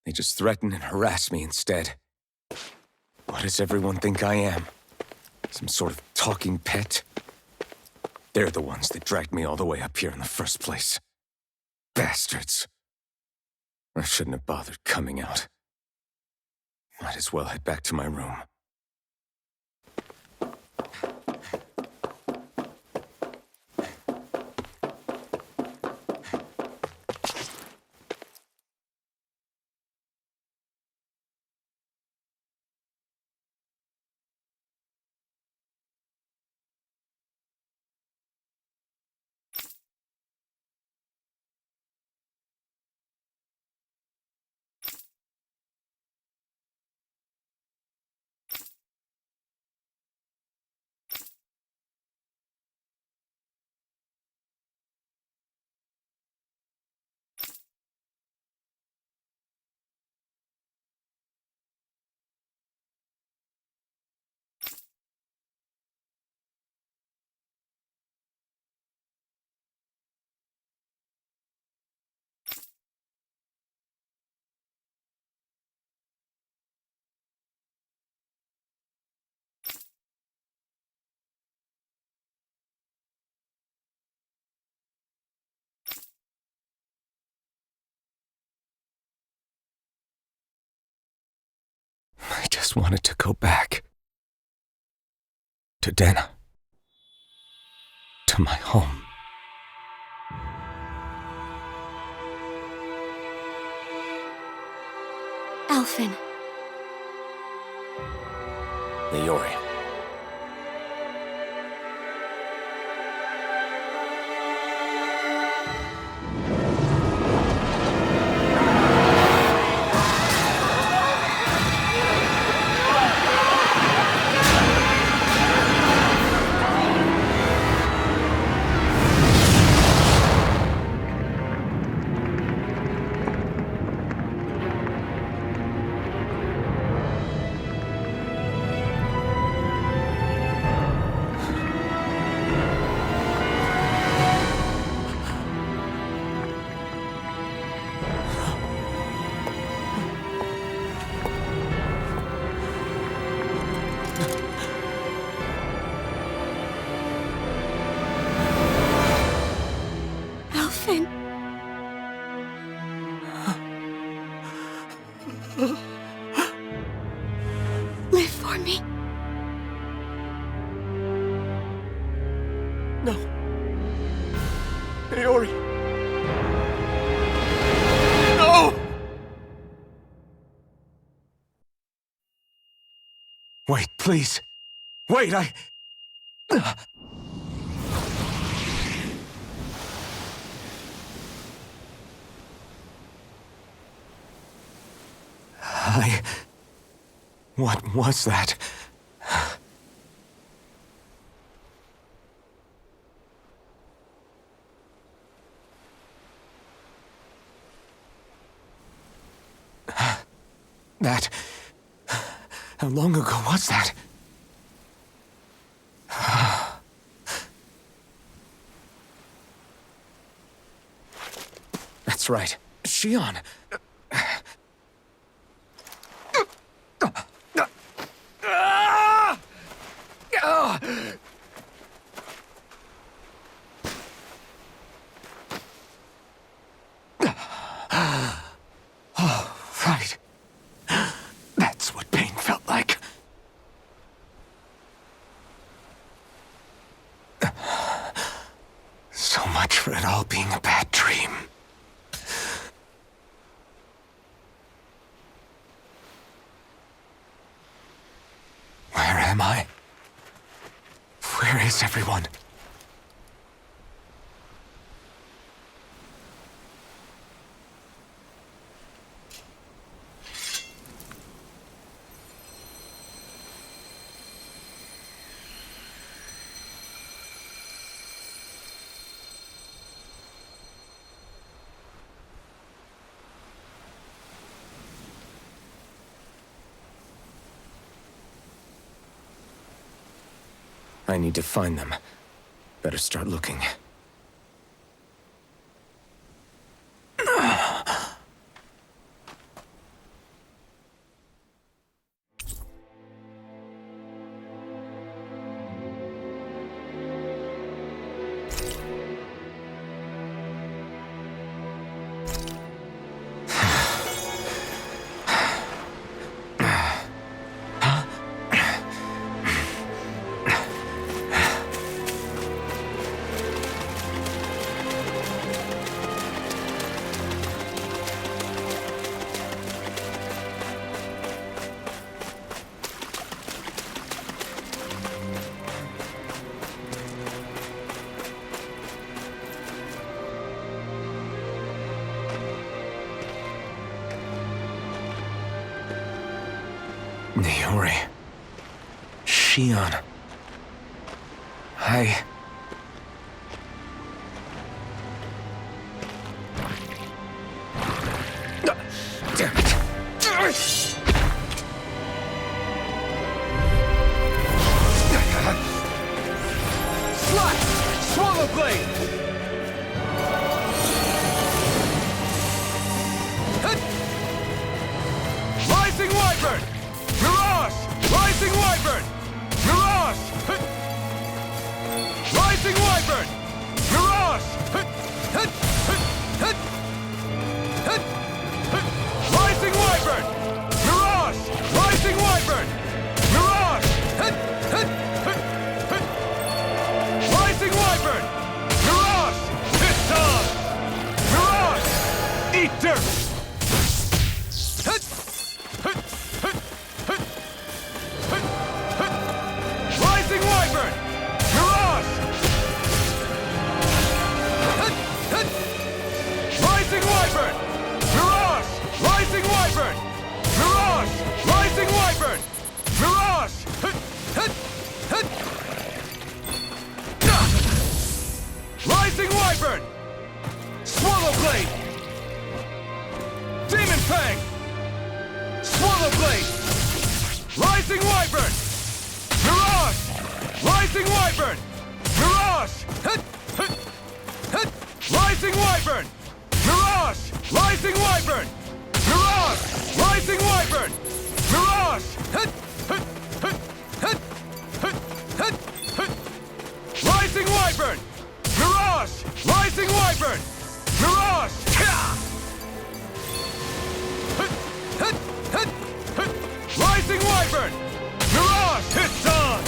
They just threaten and harass me instead. What does everyone think I am? Some sort of talking pet? They're the ones that dragged me all the way up here in the first place. Bastards. I shouldn't have bothered coming out. Might as well head back to my room. I just wanted to go back. To Dana. To my home. Alphen. Leori. Alphen. Live for me. No. Leori. No! Wait, please. Wait, What was that? That... How long ago was that? That's right. Shion. Oh, right. That's what pain felt like. So much for it all being a bad dream. Where am I? Where is everyone? I need to find them. Better start looking. Niori. Shion. I... Damn it! Slash! Swallow blade! Rising Wyvern! Mirage! Rising Wyvern! Mirage! Rising Wyvern! Mirage! Rising Wyvern! Mirage! Rising Wyvern! Mirage! Rising Wyvern! Mirage! Piston! Mirage! Eat dirt! Rising Wyvern! Mirage! Rising Wyvern! Mirage! Rising Wyvern! Mirage! Rising Wyvern! Mirage! Rising Wyvern! Swallow Blade! Demon Fang! Swallow Blade! Rising Wyvern! Mirage! Rising Wyvern! Mirage! Rising Wyvern! Mirage! Rising Wyvern! Mirage! Rising Wyvern! Mirage! Rising Wyvern! Mirage! Rising Wyvern! Mirage! Rising Wyvern! Mirage! Piston!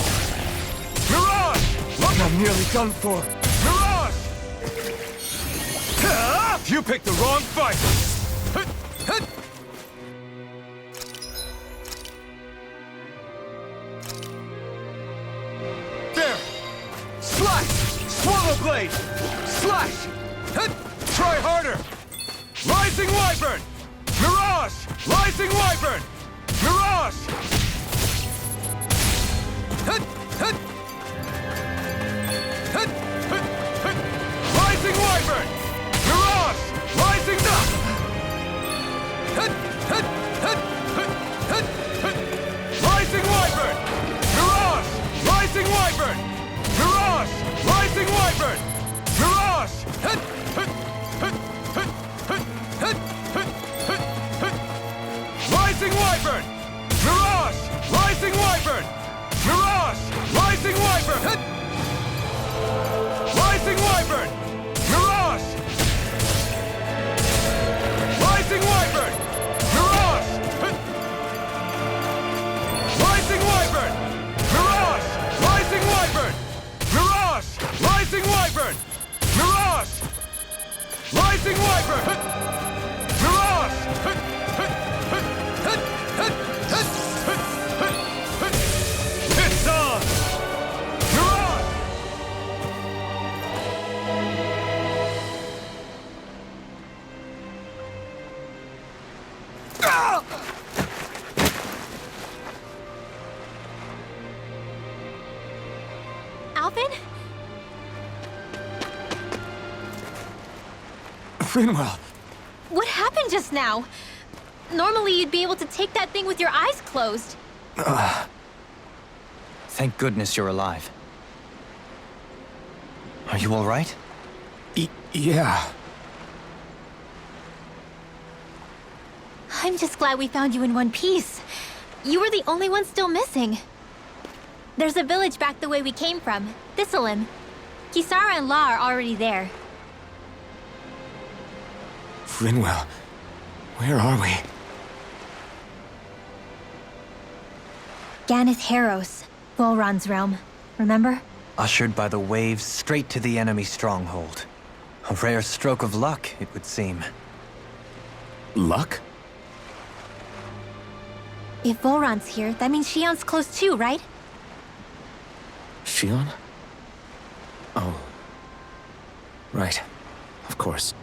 Mirage! I'm nearly done for. Mirage! You picked the wrong fight! There! Slash! Swallow Blade! Slash! Try harder! Rising Wyvern! Mirage! Rising Wyvern! Mirage! Rising Wyvern! Mirage! Rising Rising Wyvern! Mirage! Rising Wyvern! Mirage! Rising Wyvern! Mirage! Rising Wyvern! Mirage! Rising Wyvern! Mirage! Rising Wyvern! Rising Wyvern! Mirage! Rising Wyvern! Mirage! Rising Wyvern! Mirage! Rising Wyvern! Mirage! Rising Wyvern! Mirage! Rising Wyvern! Mirage! It's on! Mirage! Alvin? Finwell! What happened just now? Normally you'd be able to take that thing with your eyes closed. Thank goodness you're alive. Are you all right? Yeah. I'm just glad we found you in one piece. You were the only one still missing. There's a village back the way we came from, Thistleim. Kisara and La are already there. Finwell, where are we? Ganeth Haros, Volron's realm. Remember? Ushered by the waves straight to the enemy stronghold. A rare stroke of luck, it would seem. Luck? If Volron's here, that means Shion's close too, right? Shion? Oh. Right. Of course.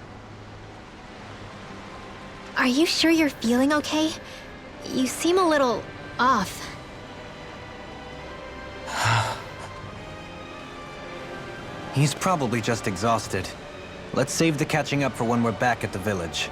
Are you sure you're feeling okay? You seem a little off. He's probably just exhausted. Let's save the catching up for when we're back at the village.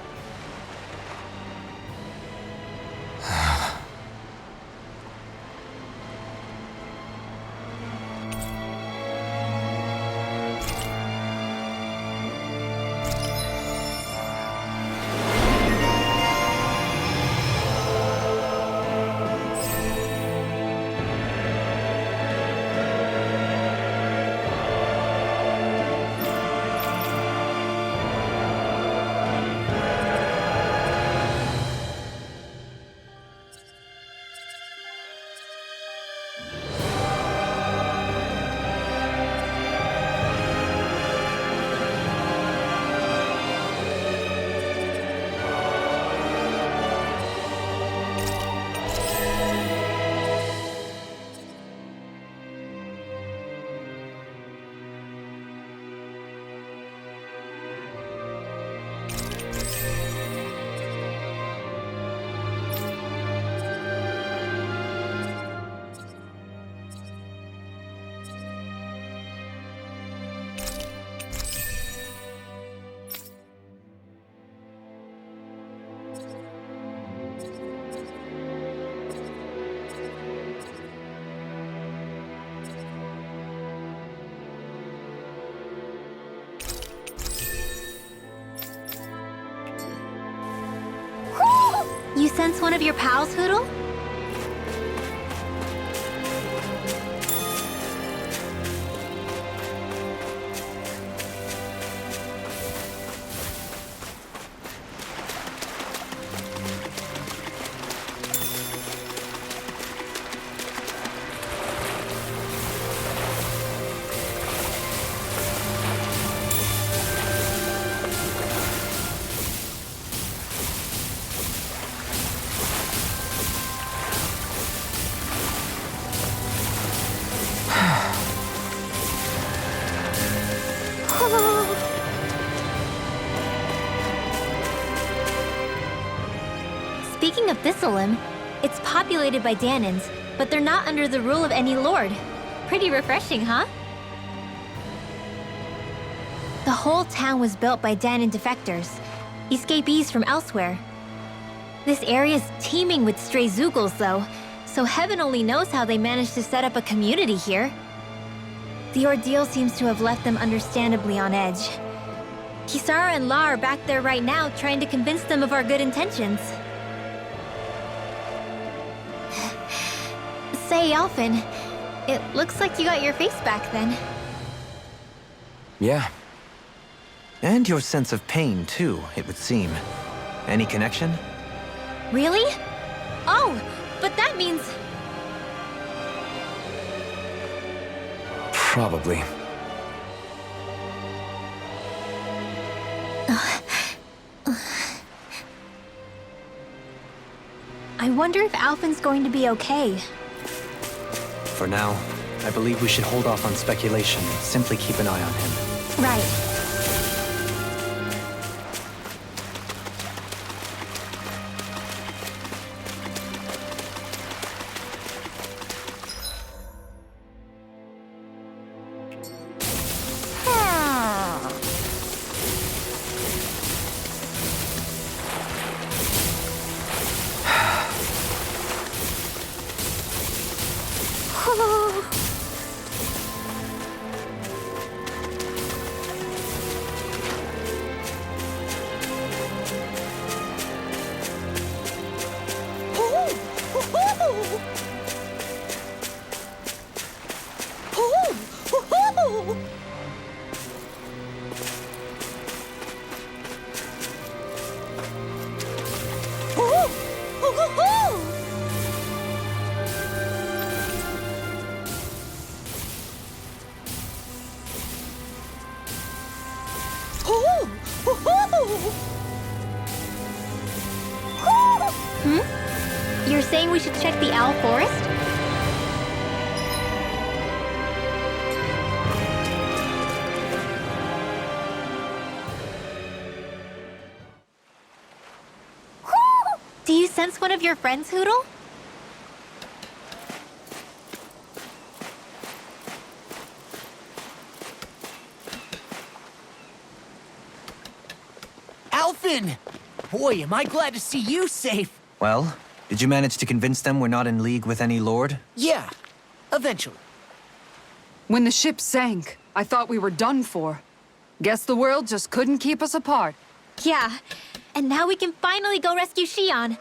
You sense one of your pals, Hootle? Speaking of Thistlelim, it's populated by Danans, but they're not under the rule of any lord. Pretty refreshing, huh? The whole town was built by Danan defectors, escapees from elsewhere. This area's teeming with stray Zeugles, though, so heaven only knows how they managed to set up a community here. The ordeal seems to have left them understandably on edge. Kisara and La are back there right now trying to convince them of our good intentions. Say, Alphen, it looks like you got your face back then. Yeah. And your sense of pain, too, it would seem. Any connection? Really? Oh, but that means... Probably. I wonder if Alphen's going to be okay. For now, I believe we should hold off on speculation and simply keep an eye on him. Right. You're saying we should check the Owl Forest? Do you sense one of your friends, Hootle? Ronan! Boy, am I glad to see you safe. Well, did you manage to convince them we're not in league with any lord? Yeah, eventually. When the ship sank, I thought we were done for. Guess the world just couldn't keep us apart. Yeah, and now we can finally go rescue Shion.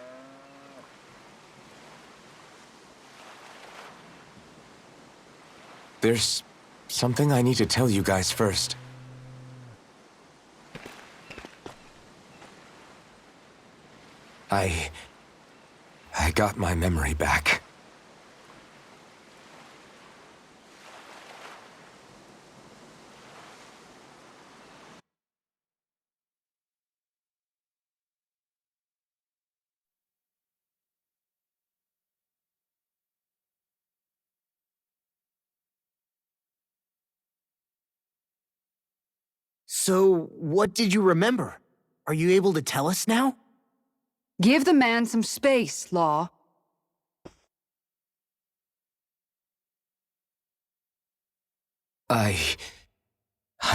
There's something I need to tell you guys first. I got my memory back. So, what did you remember? Are you able to tell us now? Give the man some space, Law. I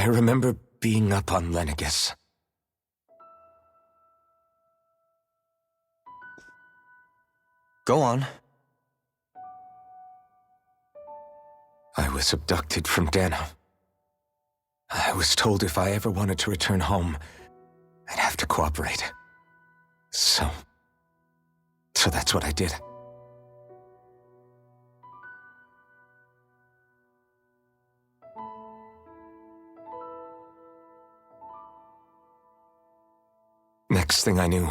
remember being up on Lenegus. Go on. I was abducted from Dano. I was told if I ever wanted to return home, I'd have to cooperate. So that's what I did. Next thing I knew,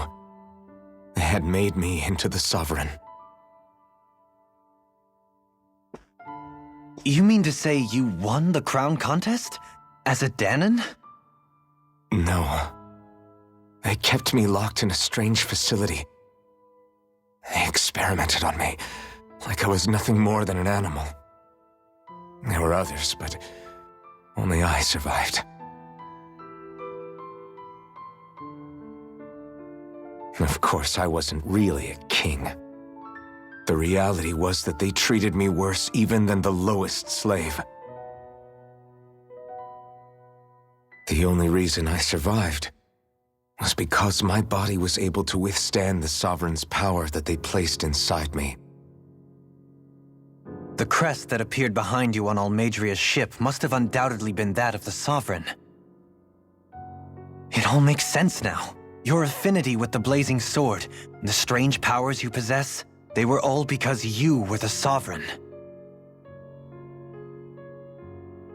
they had made me into the Sovereign. You mean to say you won the crown contest? As a Dahnan? No. They kept me locked in a strange facility. They experimented on me, like I was nothing more than an animal. There were others, but only I survived. Of course, I wasn't really a king. The reality was that they treated me worse even than the lowest slave. The only reason I survived was because my body was able to withstand the Sovereign's power that they placed inside me. The crest that appeared behind you on Almeidria's ship must have undoubtedly been that of the Sovereign. It all makes sense now. Your affinity with the Blazing Sword, the strange powers you possess, they were all because you were the Sovereign.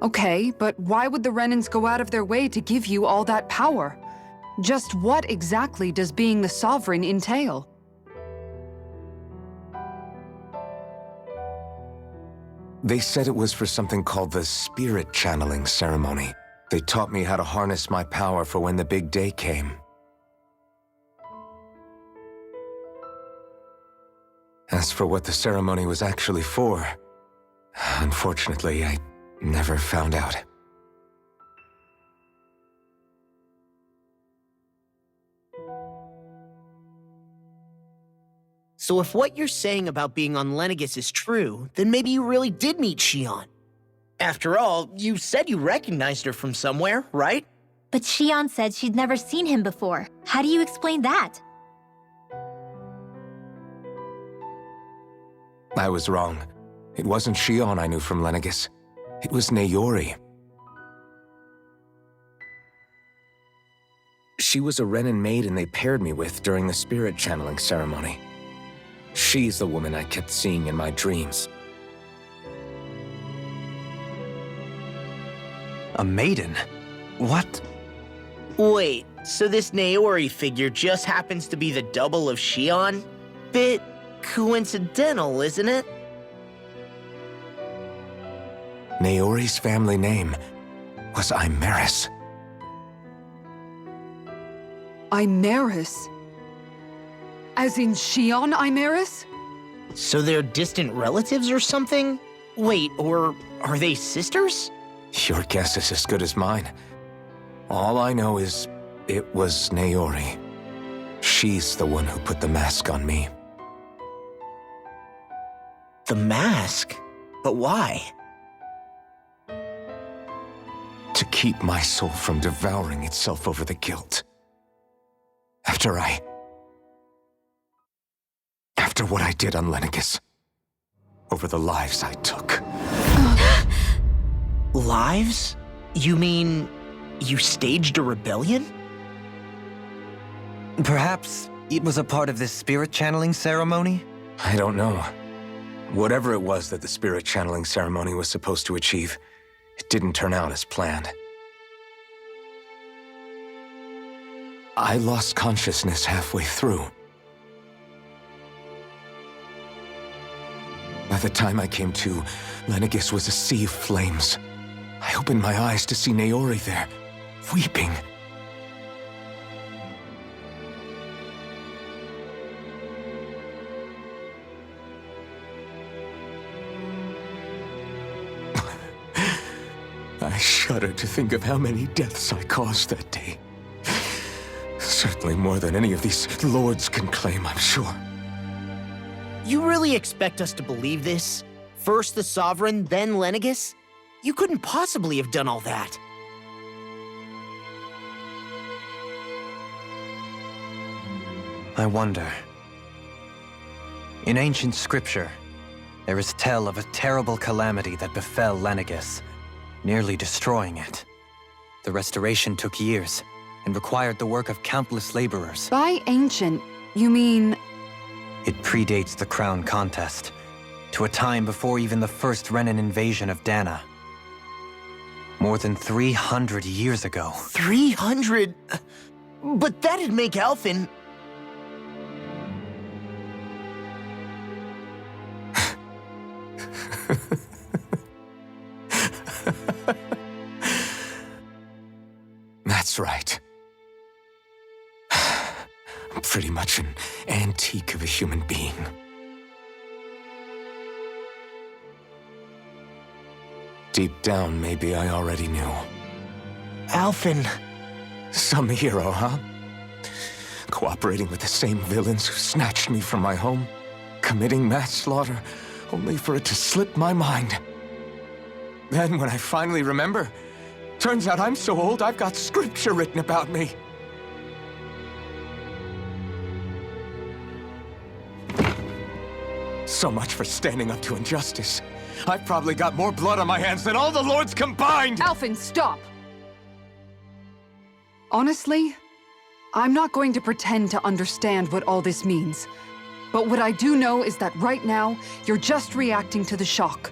Okay, but why would the Renans go out of their way to give you all that power? Just what exactly does being the Sovereign entail? They said it was for something called the Spirit Channeling Ceremony. They taught me how to harness my power for when the big day came. As for what the ceremony was actually for, unfortunately, I never found out. So if what you're saying about being on Lenegus is true, then maybe you really did meet Shion. After all, you said you recognized her from somewhere, right? But Shion said she'd never seen him before. How do you explain that? I was wrong. It wasn't Shion I knew from Lenegus. It was Naori. She was a Renan maiden they paired me with during the spirit channeling ceremony. She's the woman I kept seeing in my dreams. A maiden? What? Wait, so this Naori figure just happens to be the double of Shion? Bit coincidental, isn't it? Naori's family name was Imeris. Imeris? As in Shion Imeris? So they're distant relatives or something? Wait, or are they sisters? Your guess is as good as mine. All I know is it was Naori. She's the one who put the mask on me. The mask? But why? To keep my soul from devouring itself over the guilt. After what I did on Lenegis. Over the lives I took. Lives? You mean you staged a rebellion? Perhaps it was a part of this spirit channeling ceremony? I don't know. Whatever it was that the spirit channeling ceremony was supposed to achieve, it didn't turn out as planned. I lost consciousness halfway through. By the time I came to, Lenegis was a sea of flames. I opened my eyes to see Naori there, weeping. I shudder to think of how many deaths I caused that day. Certainly more than any of these lords can claim, I'm sure. You really expect us to believe this? First the Sovereign, then Lenegis? You couldn't possibly have done all that. I wonder. In ancient scripture, there is tell of a terrible calamity that befell Lenegis, nearly destroying it. The restoration took years, and required the work of countless laborers. By ancient, you mean... It predates the crown contest, to a time before even the first Renan invasion of Dana. More than 300 years ago. 300? But that'd make Alphen... That's right. I'm pretty much an antique of a human being. Deep down, maybe I already knew. Alphen... Some hero, huh? Cooperating with the same villains who snatched me from my home, committing mass slaughter, only for it to slip my mind. Then, when I finally remember, turns out I'm so old I've got scripture written about me. So much for standing up to injustice. I've probably got more blood on my hands than all the lords combined! Alphen, stop! Honestly, I'm not going to pretend to understand what all this means. But what I do know is that right now, you're just reacting to the shock.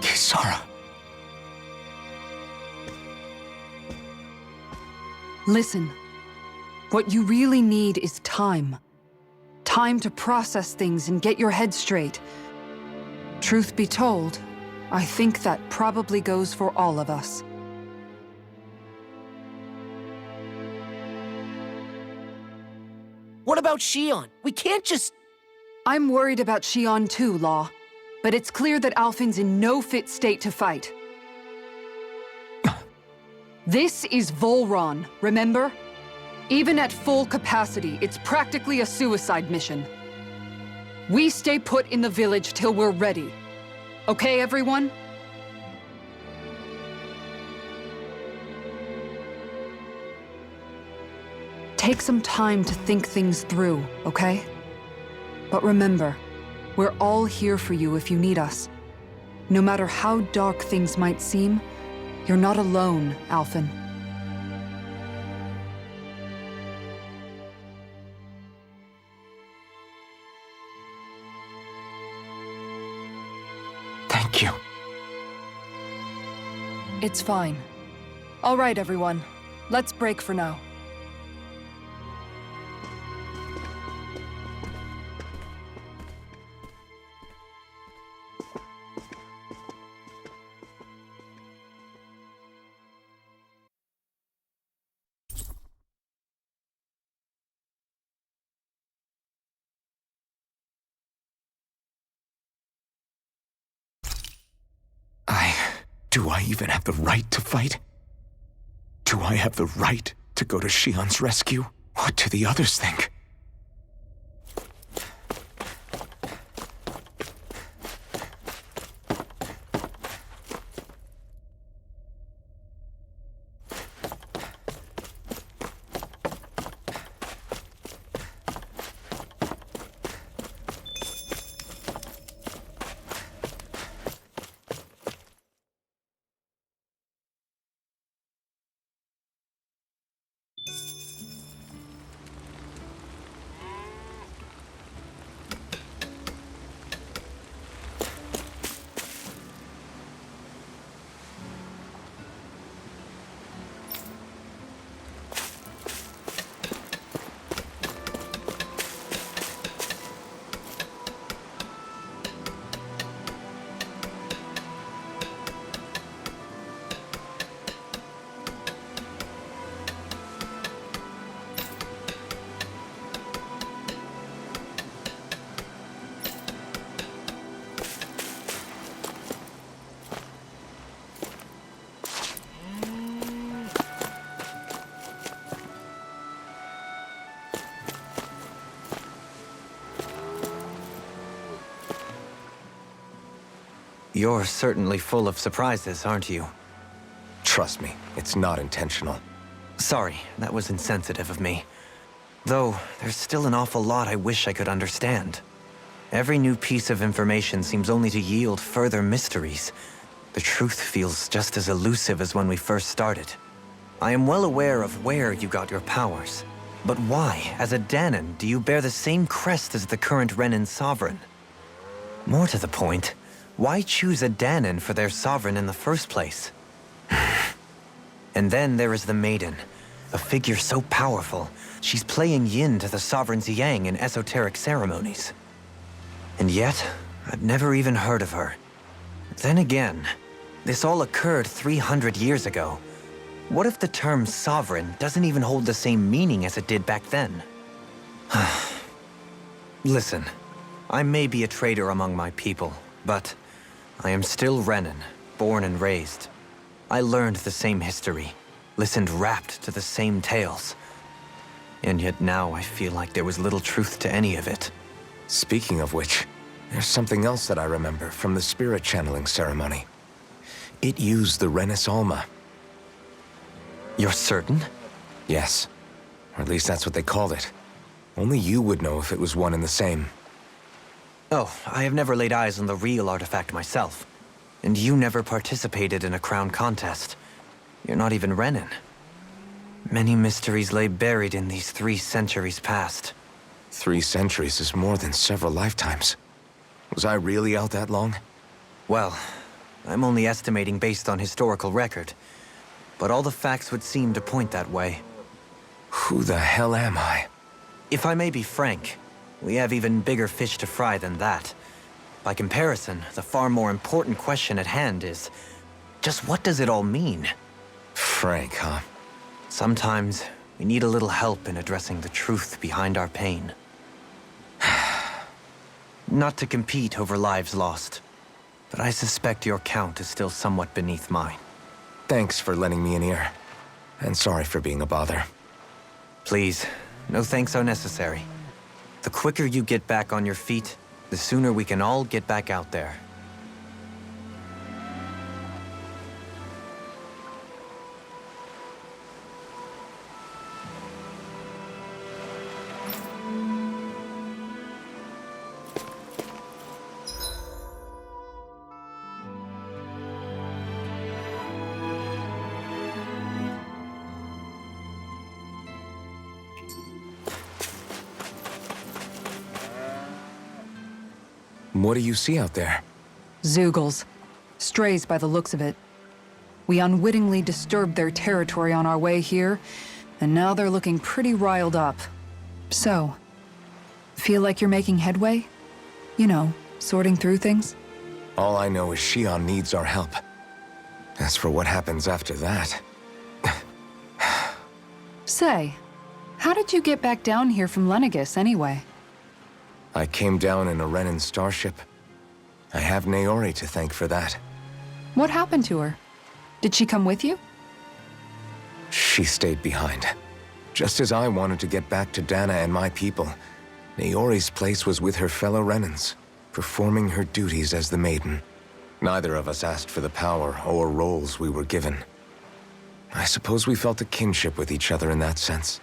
Kisara. Listen, what you really need is time. Time to process things and get your head straight. Truth be told, I think that probably goes for all of us. What about Shion? We can't just... I'm worried about Shion too, Law. But it's clear that Alphen's in no fit state to fight. This is Volron, remember? Even at full capacity, it's practically a suicide mission. We stay put in the village till we're ready. Okay, everyone? Take some time to think things through, okay? But remember, we're all here for you if you need us. No matter how dark things might seem, you're not alone, Alphen. Thank you. It's fine. All right, everyone. Let's break for now. Do I even have the right to fight? Do I have the right To go to Shion's rescue? What do the others think? You're certainly full of surprises, aren't you? Trust me, it's not intentional. Sorry, that was insensitive of me. Though, there's still an awful lot I wish I could understand. Every new piece of information seems only to yield further mysteries. The truth feels just as elusive as when we first started. I am well aware of where you got your powers. But why, as a Dahnan, do you bear the same crest as the current Renan sovereign? More to the point, why choose a Dahnan for their sovereign in the first place? And then there is the Maiden, a figure so powerful, she's playing yin to the sovereign's yang in esoteric ceremonies. And yet, I've never even heard of her. Then again, this all occurred 300 years ago. What if the term sovereign doesn't even hold the same meaning as it did back then? Listen, I may be a traitor among my people, but I am still Renan, born and raised. I learned the same history, listened rapt to the same tales. And yet now I feel like there was little truth to any of it. Speaking of which, there's something else that I remember from the spirit channeling ceremony. It used the Renis Alma. You're certain? Yes. Or at least that's what they called it. Only you would know if it was one and the same. Oh, I have never laid eyes on the real artifact myself. And you never participated in a crown contest. You're not even Renan. Many mysteries lay buried in these 3 centuries past. 3 centuries is more than several lifetimes. Was I really out that long? Well, I'm only estimating based on historical record. But all the facts would seem to point that way. Who the hell am I? If I may be frank, we have even bigger fish to fry than that. By comparison, the far more important question at hand is, just what does it all mean? Frank, huh? Sometimes, we need a little help in addressing the truth behind our pain. Not to compete over lives lost, but I suspect your count is still somewhat beneath mine. Thanks for lending me an ear. And sorry for being a bother. Please, no thanks are necessary. The quicker you get back on your feet, the sooner we can all get back out there. What do you see out there? Zeugles. Strays by the looks of it. We unwittingly disturbed their territory on our way here, and now they're looking pretty riled up. So, feel like you're making headway? You know, sorting through things? All I know is Shion needs our help. As for what happens after that... Say, how did you get back down here from Lenegis anyway? I came down in a Renan starship. I have Naori to thank for that. What happened to her? Did she come with you? She stayed behind. Just as I wanted to get back to Dana and my people, Naori's place was with her fellow Renans, performing her duties as the Maiden. Neither of us asked for the power or roles we were given. I suppose we felt a kinship with each other in that sense.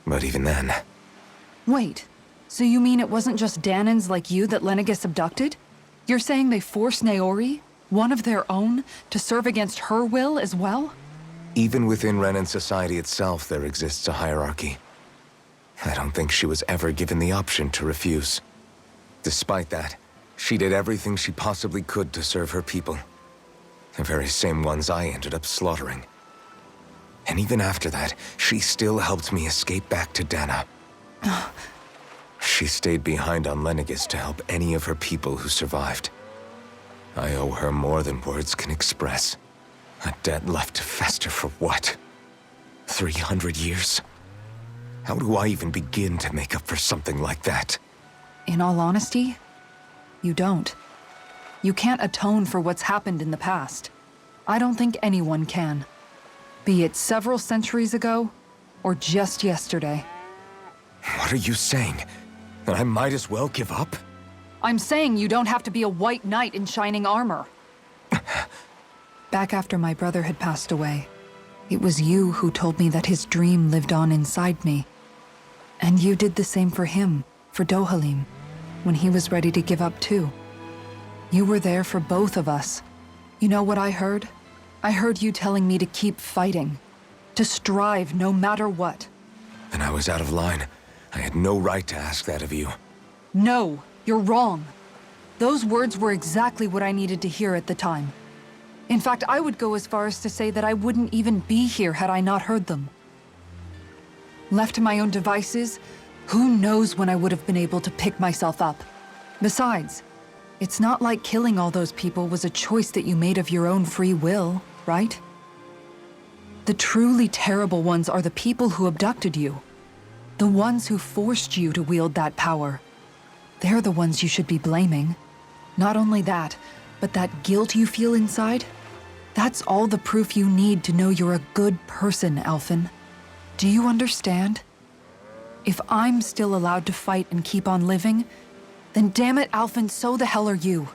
But even then... Wait, so you mean it wasn't just Danans like you that Lenegis abducted? You're saying they forced Naori, one of their own, to serve against her will as well? Even within Renan society itself, there exists a hierarchy. I don't think she was ever given the option to refuse. Despite that, she did everything she possibly could to serve her people. The very same ones I ended up slaughtering. And even after that, she still helped me escape back to Dana. She stayed behind on Lenegis to help any of her people who survived. I owe her more than words can express. A debt left to fester for what? 300 years? How do I even begin to make up for something like that? In all honesty, you don't. You can't atone for what's happened in the past. I don't think anyone can. Be it several centuries ago, or just yesterday. What are you saying? That I might as well give up? I'm saying you don't have to be a white knight in shining armor. Back after my brother had passed away, it was you who told me that his dream lived on inside me. And you did the same for him, for Dohalim, when he was ready to give up too. You were there for both of us. You know what I heard? I heard you telling me to keep fighting, to strive no matter what. Then I was out of line. I had no right to ask that of you. No, you're wrong. Those words were exactly what I needed to hear at the time. In fact, I would go as far as to say that I wouldn't even be here had I not heard them. Left to my own devices, who knows when I would have been able to pick myself up. Besides, it's not like killing all those people was a choice that you made of your own free will, right? The truly terrible ones are the people who abducted you. The ones who forced you to wield that power. They're the ones you should be blaming. Not only that, but that guilt you feel inside, that's all the proof you need to know you're a good person, Alphen. Do you understand? If I'm still allowed to fight and keep on living, then damn it, Alphen, so the hell are you.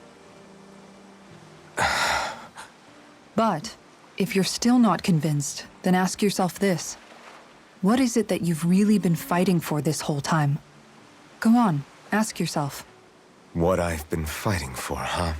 But if you're still not convinced, then ask yourself this. What is it that you've really been fighting for this whole time? Go on, ask yourself. What I've been fighting for, huh?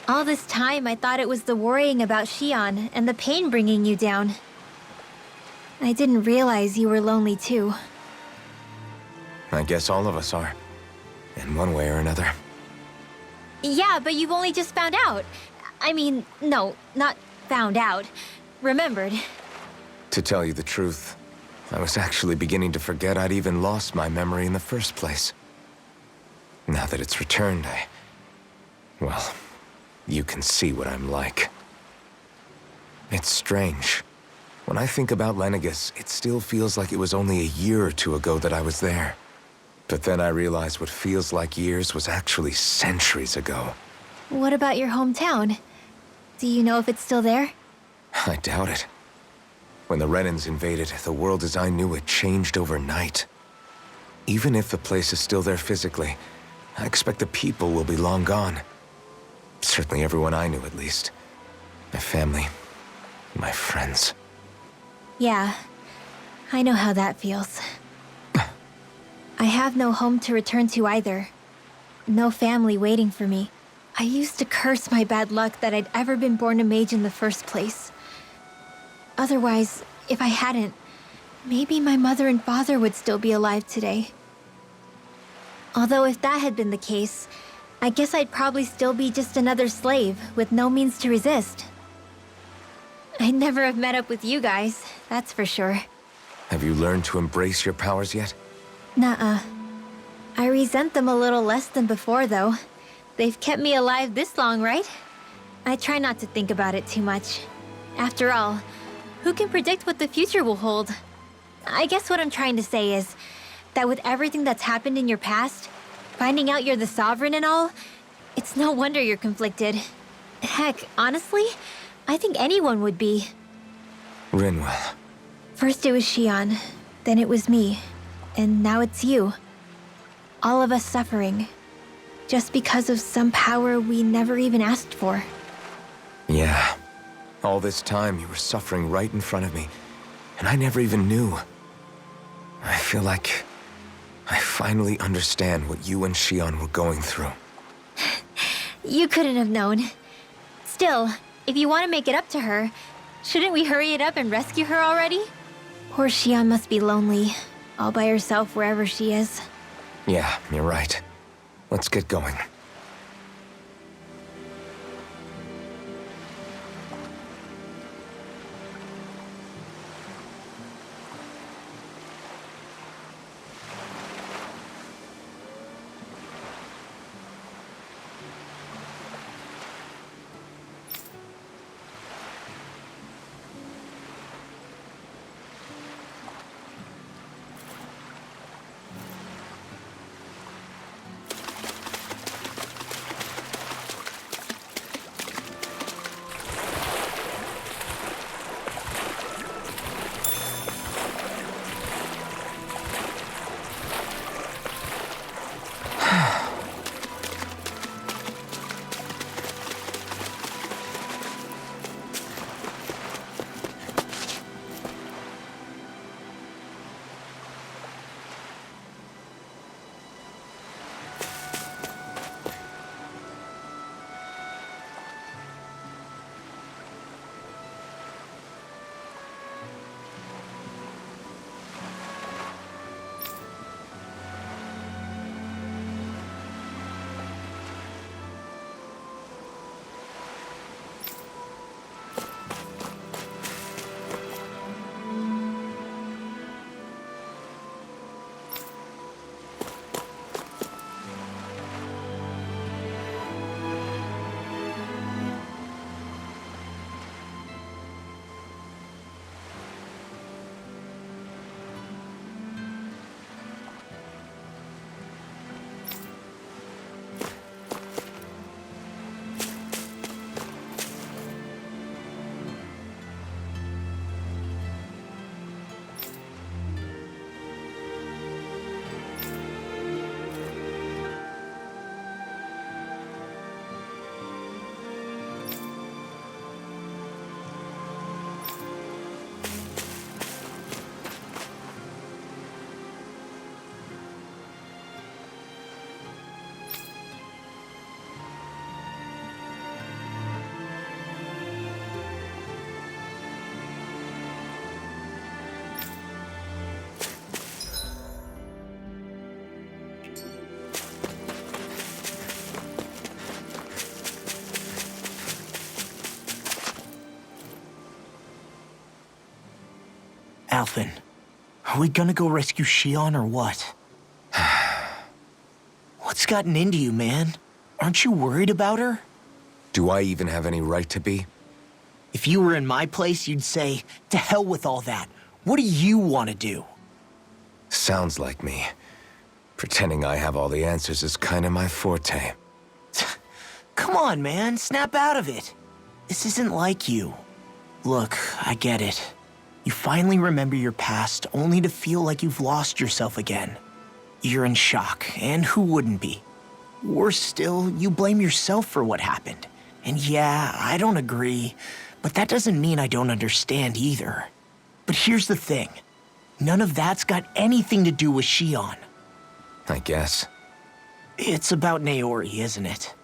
All this time, I thought it was the worrying about Xion and the pain bringing you down. I didn't realize you were lonely too. I guess all of us are. In one way or another. Yeah, but you've only just found out. I mean, no, not found out, remembered. To tell you the truth, I was actually beginning to forget I'd even lost my memory in the first place. Now that it's returned, well, you can see what I'm like. It's strange. When I think about Lenegis, it still feels like it was only a year or two ago that I was there. But then I realized what feels like years was actually centuries ago. What about your hometown? Do you know if it's still there? I doubt it. When the Renans invaded, the world as I knew it changed overnight. Even if the place is still there physically, I expect the people will be long gone. Certainly everyone I knew, at least. My family, my friends. Yeah, I know how that feels. I have no home to return to either. No family waiting for me. I used to curse my bad luck that I'd ever been born a mage in the first place. Otherwise, if I hadn't, maybe my mother and father would still be alive today. Although if that had been the case, I guess I'd probably still be just another slave with no means to resist. I'd never have met up with you guys, that's for sure. Have you learned to embrace your powers yet? Nuh-uh. I resent them a little less than before, though. They've kept me alive this long, right? I try not to think about it too much. After all, who can predict what the future will hold? I guess what I'm trying to say is that with everything that's happened in your past, finding out you're the Sovereign and all, it's no wonder you're conflicted. Heck, honestly, I think anyone would be. Rinwell. First it was Xion, then it was me, and now it's you. All of us suffering, just because of some power we never even asked for. Yeah. All this time you were suffering right in front of me, and I never even knew. I feel like I finally understand what you and Xion were going through. You couldn't have known. Still, if you want to make it up to her, shouldn't we hurry it up and rescue her already? Poor Xion must be lonely, all by herself wherever she is. Yeah, you're right. Let's get going. Alphen, are we gonna go rescue Shion or what? What's gotten into you, man? Aren't you worried about her? Do I even have any right to be? If you were in my place, you'd say, to hell with all that. What do you want to do? Sounds like me. Pretending I have all the answers is kind of my forte. Come on, man, snap out of it. This isn't like you. Look, I get it. You finally remember your past, only to feel like you've lost yourself again. You're in shock, and who wouldn't be? Worse still, you blame yourself for what happened. And yeah, I don't agree, but that doesn't mean I don't understand either. But here's the thing. None of that's got anything to do with Shion. I guess. It's about Naori, isn't it?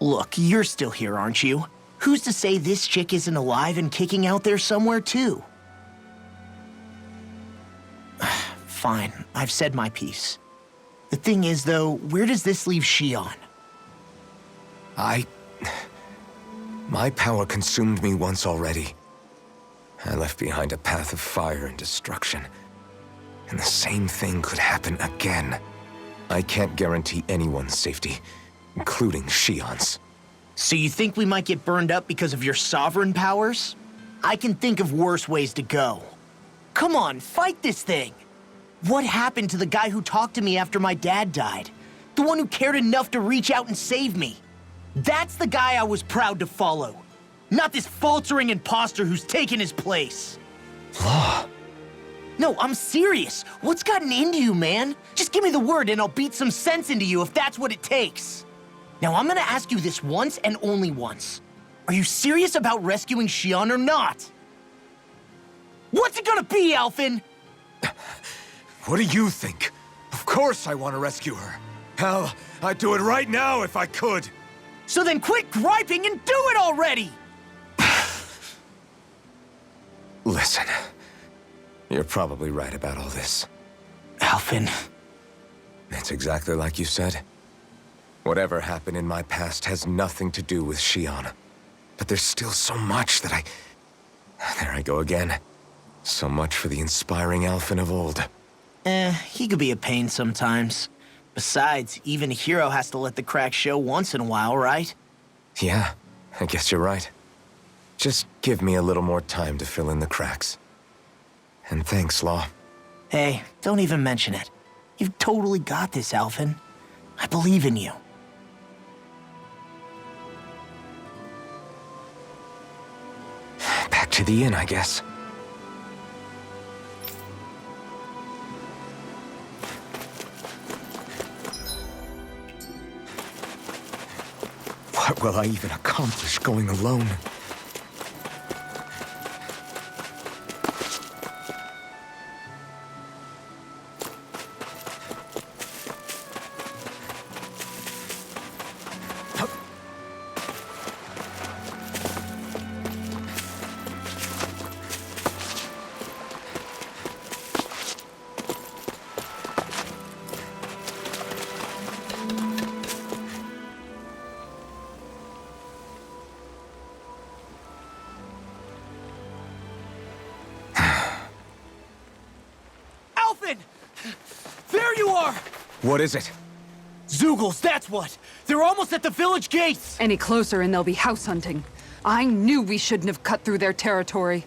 Look, you're still here, aren't you? Who's to say this chick isn't alive and kicking out there somewhere, too? Fine, I've said my piece. The thing is, though, where does this leave Shion? My power consumed me once already. I left behind a path of fire and destruction. And the same thing could happen again. I can't guarantee anyone's safety, including Shion's. So you think we might get burned up because of your sovereign powers? I can think of worse ways to go. Come on, fight this thing! What happened to the guy who talked to me after my dad died? The one who cared enough to reach out and save me? That's the guy I was proud to follow. Not this faltering imposter who's taken his place. Law. No, I'm serious. What's gotten into you, man? Just give me the word and I'll beat some sense into you if that's what it takes. Now, I'm gonna ask you this once and only once. Are you serious about rescuing Shion or not? What's it gonna be, Alphen? What do you think? Of course I want to rescue her. Hell, I'd do it right now if I could. So then quit griping and do it already! Listen, you're probably right about all this. Alphen. It's exactly like you said. Whatever happened in my past has nothing to do with Shion. But there's still so much that There I go again. So much for the inspiring Alphen of old. He could be a pain sometimes. Besides, even a hero has to let the cracks show once in a while, right? Yeah, I guess you're right. Just give me a little more time to fill in the cracks. And thanks, Law. Hey, don't even mention it. You've totally got this, Alphen. I believe in you. Back to the inn, I guess. What will I even accomplish going alone? There you are! What is it? Zeugles, that's what! They're almost at the village gates! Any closer and they'll be house hunting. I knew we shouldn't have cut through their territory.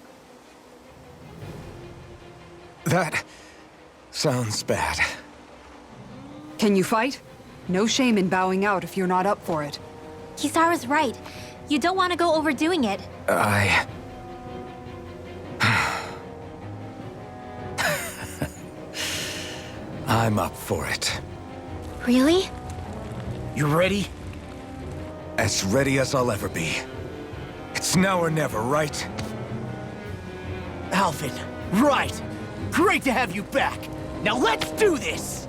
That sounds bad. Can you fight? No shame in bowing out if you're not up for it. Kisara's right. You don't want to go overdoing it. I'm up for it. Really? You ready? As ready as I'll ever be. It's now or never, right? Alphen, right! Great to have you back! Now let's do this!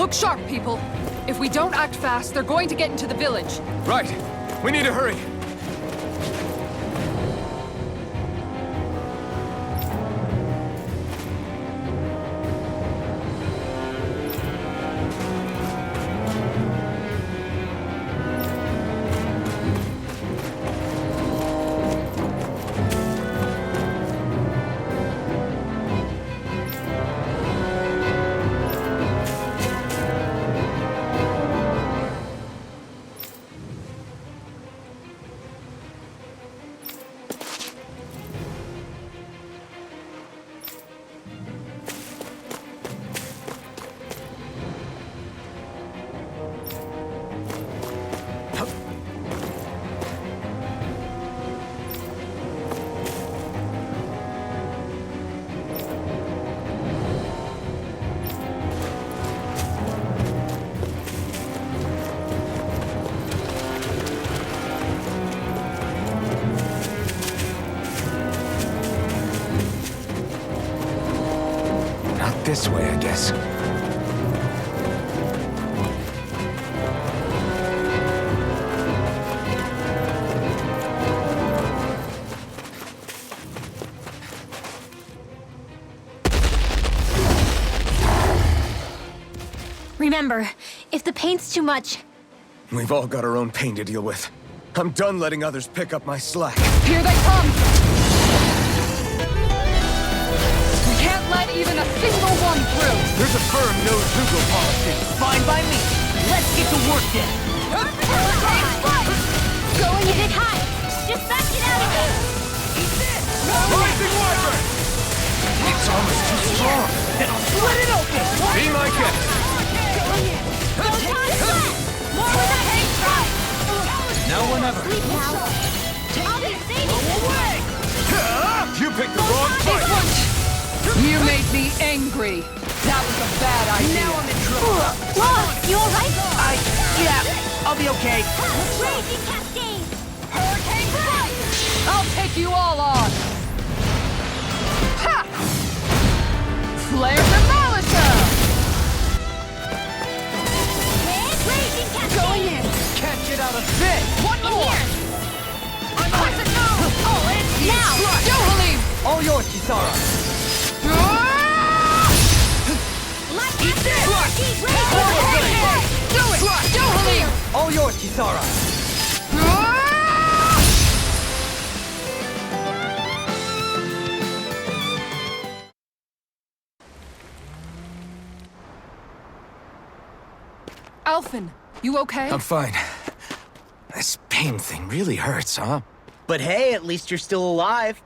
Look sharp, people. If we don't act fast, they're going to get into the village. Right. We need to hurry. This way, I guess. Remember, if the pain's too much, We've all got our own pain to deal with. I'm done letting others pick up my slack. Here they come! We can't let even a single one through! There's a firm no-Google policy. Fine by me. Let's get to work then. Going a bit high. Just back it out of there. Rising Wyvern! It's almost too strong. Then I'll split it open. Be my guest. More with that hate drive. Now or never. Sleep now. I'll be saving Away! You picked the wrong fight. You made me angry. That was a bad idea. Now I'm in trouble. Lost, you alright? Yeah, I'll be okay. Raging Cascade. Hurricane Strike. I'll take you all on! Ha! Flare Demolition! Raging Cascade. Going in. Can't get out of this. One more. I'm on. Oh, it's Now. Yohalim! All yours, Kisara. Eat this. Do it! Yohalim! All yours, Kisara. Alphen, you okay? I'm fine. This pain thing really hurts, huh? But hey, at least you're still alive.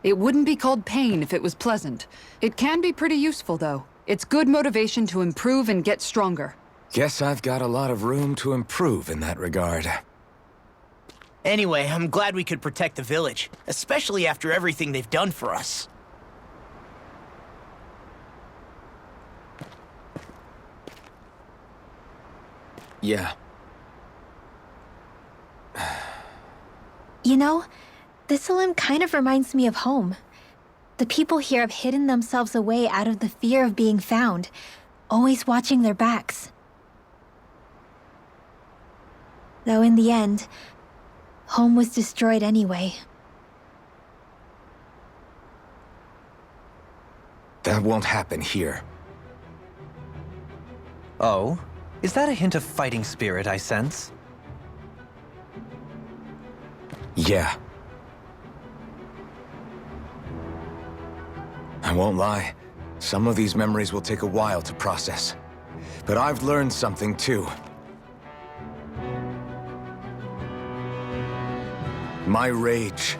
It wouldn't be called pain if it was pleasant. It can be pretty useful, though. It's good motivation to improve and get stronger. Guess I've got a lot of room to improve in that regard. Anyway, I'm glad we could protect the village, especially after everything they've done for us. Yeah. you know, Thistlerim kind of reminds me of home. The people here have hidden themselves away out of the fear of being found, always watching their backs. Though in the end, home was destroyed anyway. That won't happen here. Oh? Is that a hint of fighting spirit I sense? Yeah. I won't lie. Some of these memories will take a while to process. But I've learned something too. My rage,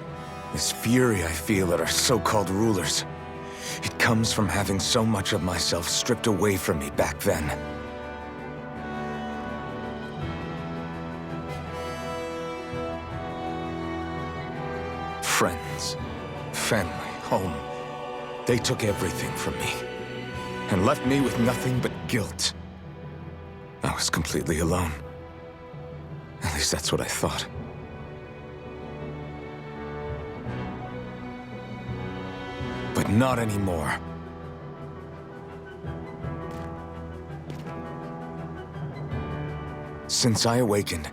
this fury I feel at our so-called rulers, it comes from having so much of myself stripped away from me back then. Friends, family, home. They took everything from me, and left me with nothing but guilt. I was completely alone. At least that's what I thought. But not anymore. Since I awakened,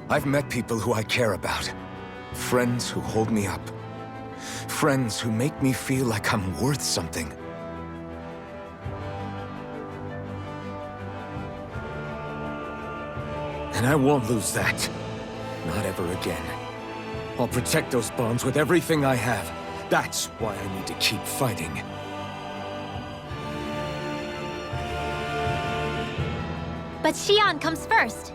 I've met people who I care about. Friends who hold me up. Friends who make me feel like I'm worth something. And I won't lose that. Not ever again. I'll protect those bonds with everything I have. That's why I need to keep fighting. But Xion comes first.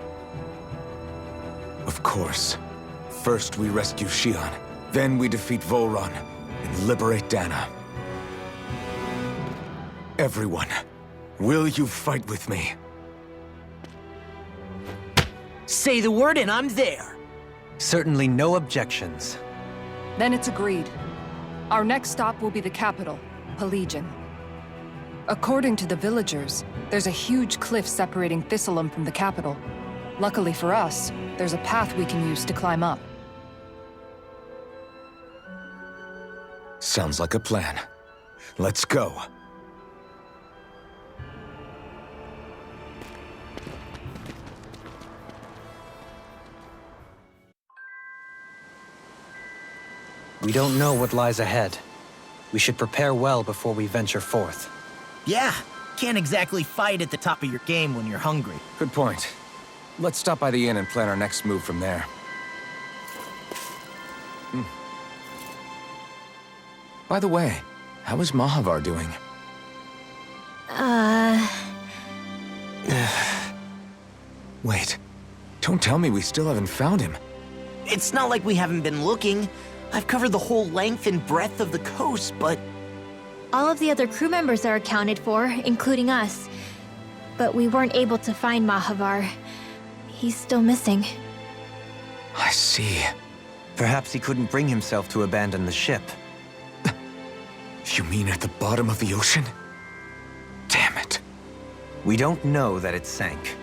Of course. First we rescue Xion, then we defeat Volron and liberate Dana. Everyone, will you fight with me? Say the word and I'm there. Certainly no objections. Then it's agreed. Our next stop will be the capital, Pelegion. According to the villagers, there's a huge cliff separating Thistleum from the capital. Luckily for us, there's a path we can use to climb up. Sounds like a plan. Let's go. We don't know what lies ahead. We should prepare well before we venture forth. Yeah, can't exactly fight at the top of your game when you're hungry. Good point. Let's stop by the inn and plan our next move from there. By the way, how is Mahavar doing? Wait, don't tell me we still haven't found him. It's not like we haven't been looking. I've covered the whole length and breadth of the coast, but... All of the other crew members are accounted for, including us. But we weren't able to find Mahavar. He's still missing. I see. Perhaps he couldn't bring himself to abandon the ship. You mean at the bottom of the ocean? Damn it. We don't know that it sank.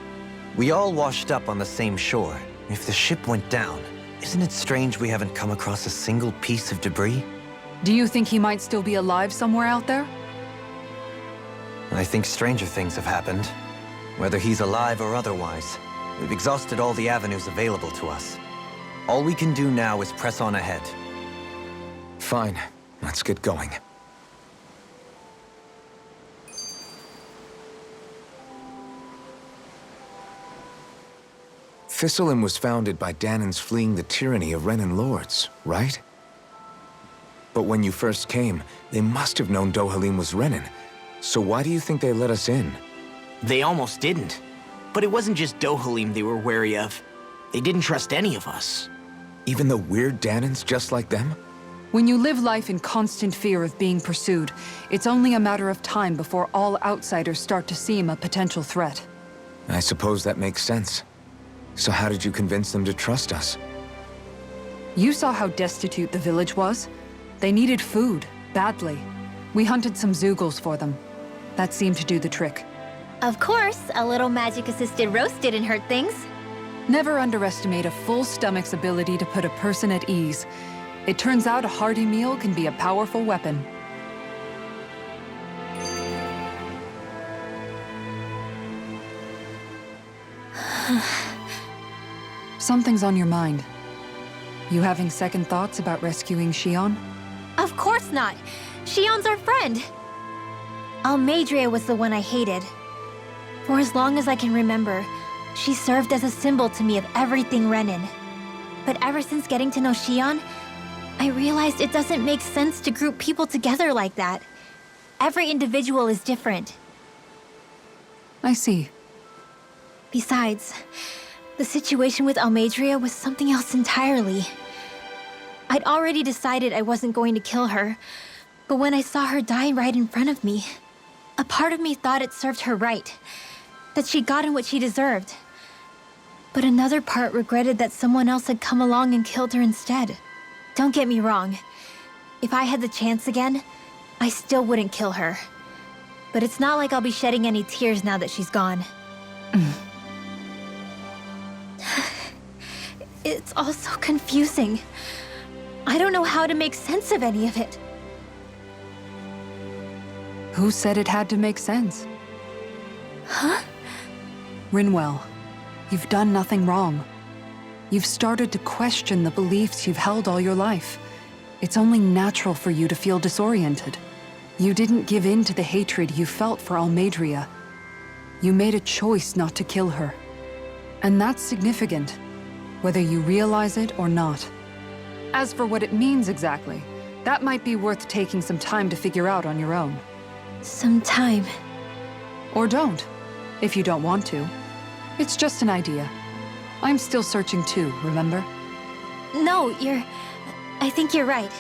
We all washed up on the same shore. If the ship went down, isn't it strange we haven't come across a single piece of debris? Do you think he might still be alive somewhere out there? I think stranger things have happened. Whether he's alive or otherwise, we've exhausted all the avenues available to us. All we can do now is press on ahead. Fine, let's get going. Thistleum was founded by Danans fleeing the tyranny of Renan lords, right? But when you first came, they must have known Dohalim was Renan. So why do you think they let us in? They almost didn't. But it wasn't just Dohalim they were wary of. They didn't trust any of us. Even the weird Danans just like them? When you live life in constant fear of being pursued, it's only a matter of time before all outsiders start to seem a potential threat. I suppose that makes sense. So how did you convince them to trust us? You saw how destitute the village was. They needed food, badly. We hunted some Zeugles for them. That seemed to do the trick. Of course, a little magic-assisted roast didn't hurt things. Never underestimate a full stomach's ability to put a person at ease. It turns out a hearty meal can be a powerful weapon. Something's on your mind. You having second thoughts about rescuing Xion? Of course not! Xion's our friend! Almeidrea was the one I hated. For as long as I can remember, she served as a symbol to me of everything Renan. But ever since getting to know Xion, I realized it doesn't make sense to group people together like that. Every individual is different. I see. Besides, the situation with Almeidrea was something else entirely. I'd already decided I wasn't going to kill her, but when I saw her die right in front of me, a part of me thought it served her right, that she'd gotten what she deserved. But another part regretted that someone else had come along and killed her instead. Don't get me wrong. If I had the chance again, I still wouldn't kill her. But it's not like I'll be shedding any tears now that she's gone. It's all so confusing. I don't know how to make sense of any of it. Who said it had to make sense? Huh? Rinwell. You've done nothing wrong. You've started to question the beliefs you've held all your life. It's only natural for you to feel disoriented. You didn't give in to the hatred you felt for Almeidrea. You made a choice not to kill her. And that's significant, whether you realize it or not. As for what it means exactly, that might be worth taking some time to figure out on your own. Some time. Or don't, if you don't want to. It's just an idea. I'm still searching too, remember? No, I think you're right.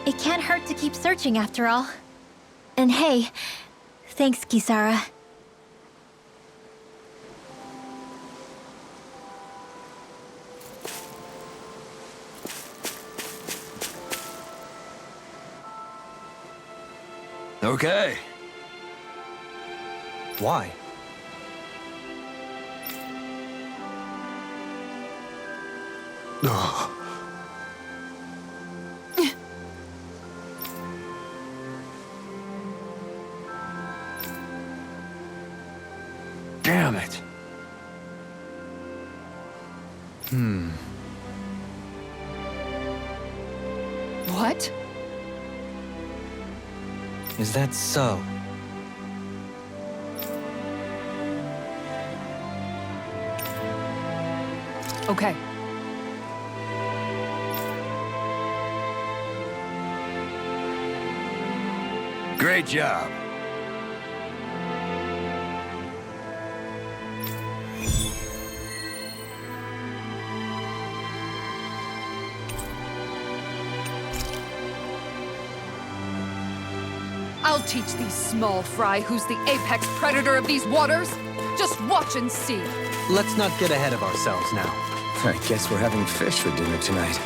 It can't hurt to keep searching after all. And hey, thanks, Kisara. Okay. Why? Damn it. What? Is that so? Okay. Great job. I'll teach these small fry who's the apex predator of these waters. Just watch and see. Let's not get ahead of ourselves now. I guess we're having fish for dinner tonight.